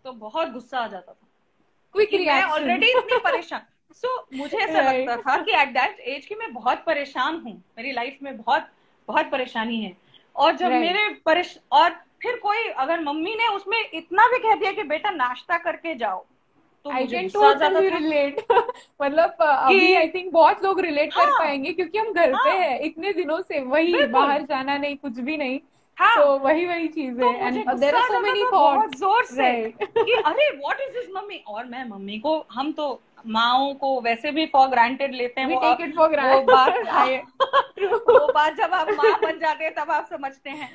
तो बहुत गुस्सा आ जाता था, क्विक क्योंकि मैं रिएक्शन ऑलरेडी इतनी परेशान. मुझे ऐसा लगता राइट था कि एट दैट एज कि मैं बहुत परेशान हूँ, मेरी लाइफ में बहुत बहुत परेशानी है. और जब राइट और फिर कोई अगर मम्मी ने उसमें इतना भी कह दिया कि बेटा नाश्ता करके जाओ, तो आई मुझे कैन गुस्सा आ जाता टोटली था रिलेट मतलब अभी आई कि थिंक बहुत लोग रिलेट कर हाँ. पाएंगे क्योंकि हम घर पे हाँ. हैं इतने दिनों से वही बिल्कुल. बाहर जाना नहीं कुछ भी नहीं हाँ. सो वही चीज तो है मुझे एंड देयर गुस्सा आर आ सो जाता मेनी था बहुत थॉट्स जोर से राइट कि अरे व्हाट इज दिस मम्मी. और मैं मम्मी को, हम तो माओ को वैसे भी फॉर ग्रांटेड लेते हैं, वी टेक इट फॉर वो बात ग्रांटेड आई वो बात जब आप माँ बन जाते हैं तब आप समझते हैं.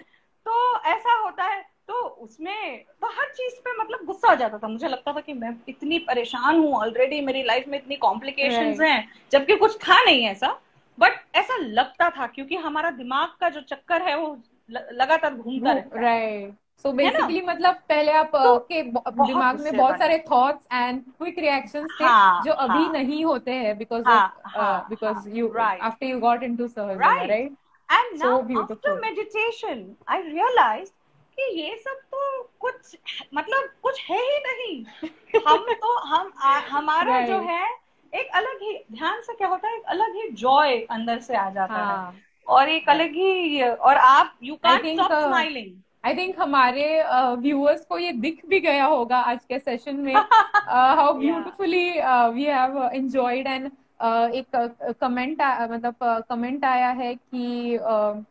तो ऐसा होता है, तो उसमें तो हर चीज पे मतलब गुस्सा आ जाता था. मुझे लगता था कि मैं इतनी परेशान हूँ ऑलरेडी, मेरी लाइफ में इतनी कॉम्प्लिकेशंस राइट हैं, जबकि कुछ था नहीं ऐसा, बट ऐसा लगता था क्योंकि हमारा दिमाग का जो चक्कर है वो लगातार घूमता रहता राइट सो है ना. बेसिकली मतलब पहले आप तो के बहुत दिमाग में गुस्से बहुत वाली. सारे थॉट्स एंड क्विक रिएक्शंस थे हाँ. जो अभी हाँ. नहीं होते हैं बिकॉज हाँ. ऑफ हाँ. हाँ. Because you right. After you got into Sahaj yoga right. Right and so now after beautiful meditation I realise कि ये सब तो कुछ मतलब कुछ है ही नहीं. हम तो हमारा जो राइट है एक अलग ही ध्यान से क्या होता है, एक अलग ही जॉय अंदर से आ जाता है, हाँ और एक अलग ही, और आप you I can't think stop smiling. I think हमारे व्यूअर्स को ये दिख भी गया होगा आज के सेशन में how yeah. Beautifully we have enjoyed and एक कमेंट मतलब कमेंट आया है कि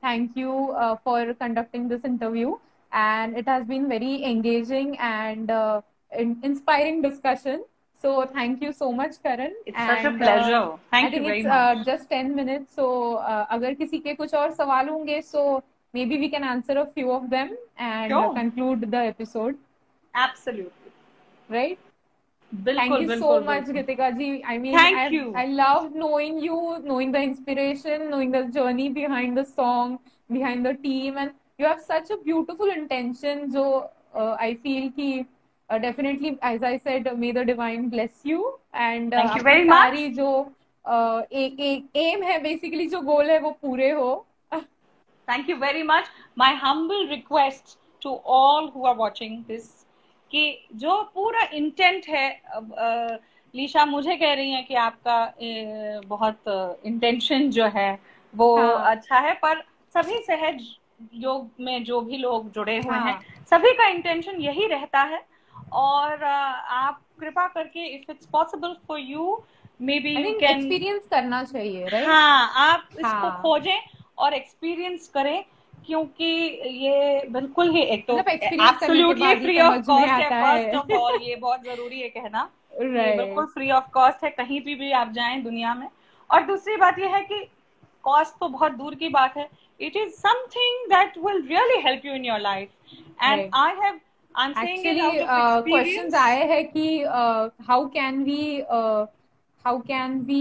thank you for conducting this interview and it has been very engaging and inspiring discussion so thank you so much Karan It's such a and pleasure. I Thank you think very it's much. just 10 minutes so अगर किसी के कुछ और सवाल होंगे so maybe we can answer a few of them and Sure. conclude the episode Absolutely. right? बिल्कुल Thank you so बिल्कुल much, बिल्कुल. Gitika ji. I mean, Thank you. I loved knowing you, knowing the inspiration, knowing the journey behind the song, behind the team, and you have such a beautiful intention. So I feel कि definitely, as I said, may the divine bless you, and Thank you आपकी very much. सारी जो एक aim है, basically जो goal है वो पूरे हो. Thank you very much. My humble request to all who are watching this कि जो पूरा इंटेंट है, लीशा मुझे कह रही है कि आपका बहुत इंटेंशन जो है वो अच्छा है, पर सभी सहज योग में जो भी लोग जुड़े हुए हैं सभी का इंटेंशन यही रहता है. और आप कृपा करके if it's possible for you may be you can experience करना चाहिए, राइट? हाँ, आप इसको खोजें और एक्सपीरियंस करें, क्योंकि ये बिल्कुल ही एक तो एब्सोल्युटली फ्री ऑफ कॉस्ट है. फर्स्ट ऑफ ऑल ये बहुत जरूरी है कहना, ये बिल्कुल फ्री ऑफ कॉस्ट है कहीं भी आप जाएं दुनिया में. और दूसरी बात ये है कि कॉस्ट तो बहुत दूर की बात है, it is something that will really help you in your life. And I am saying it out of experience. Questions आए हैं कि how can we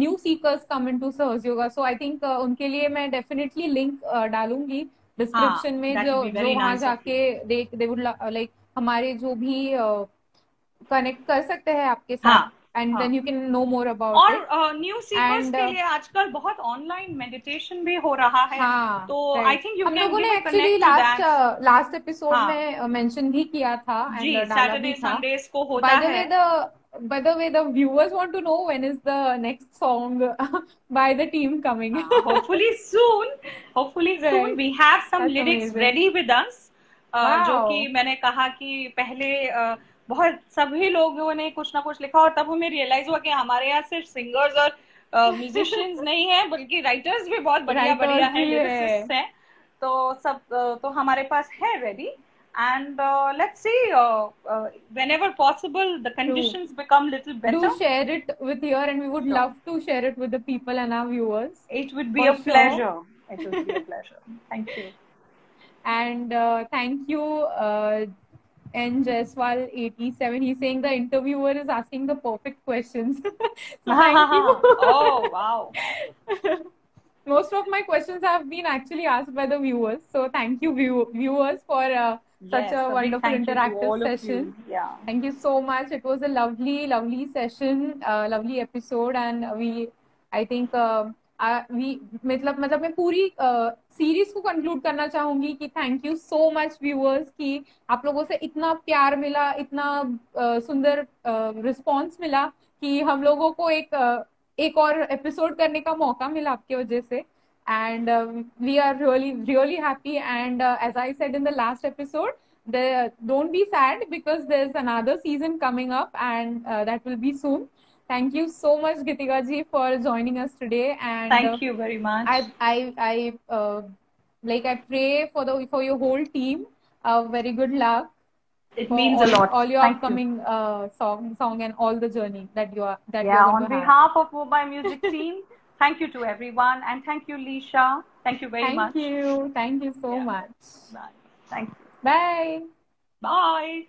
new seekers come into Sahas Yoga? So I think उनके लिए मैं definitely link डालूंगी description में, जो वहां जाके they would like हमारे जो भी कनेक्ट कर सकते हैं आपके साथ, and then you can know more about और it. और न्यू सीकर्स के लिए आजकल बहुत ऑनलाइन मेडिटेशन भी हो रहा है. तो आई थिंक यू हम लोगों ने एक्चुअली लास्ट एपिसोड में मेंशन भी किया था, एंड सैटरडे संडेज को होता है. By the way, the viewers want to know when is the next song by the team coming. Hopefully soon. Hopefully soon. We have some lyrics ready with us. जो कि मैंने कहा कि पहले बहुत सभी लोगों ने कुछ ना कुछ लिखा, और तब हमें रियलाइज हुआ कि हमारे यहाँ सिर्फ सिंगर्स और म्यूजिशियंस नहीं है, बल्कि राइटर्स भी बहुत बढ़िया बढ़िया हैं, लिरिसिस्ट्स हैं. तो सब तो हमारे पास है ready. And let's see, whenever possible the conditions become little better, do share it with here, and we would love to share it with the people and our viewers. It would be a pleasure. It would be a pleasure. Thank you. And thank you, N Jaiswal 87. He's saying the interviewer is asking the perfect questions. So thank you. Oh wow. Most of my questions have been actually asked by the viewers, so thank you viewers for such a wonderful interactive session. Yeah. Thank you so much. It was a lovely session, lovely episode, and I think we मतलब मैं पूरी series को conclude करना चाहूंगी कि thank you so much viewers कि आप लोगों से इतना प्यार मिला, इतना सुंदर रिस्पॉन्स मिला कि हम लोगों को एक और एपिसोड करने का मौका मिला आपकी वजह से. And we are really happy, and as I said in the last episode, don't be sad because there's another season coming up, and that will be soon. Thank you so much, Gitika ji, for joining us today. And thank you very much. I pray for your whole team very good luck. It means a lot. All your upcoming song and all the journey that you are on behalf of Mobile Music team. Thank you to everyone, and thank you, Lisha. Thank you very much. Thank you so much. Bye. Thank you. Bye. Bye.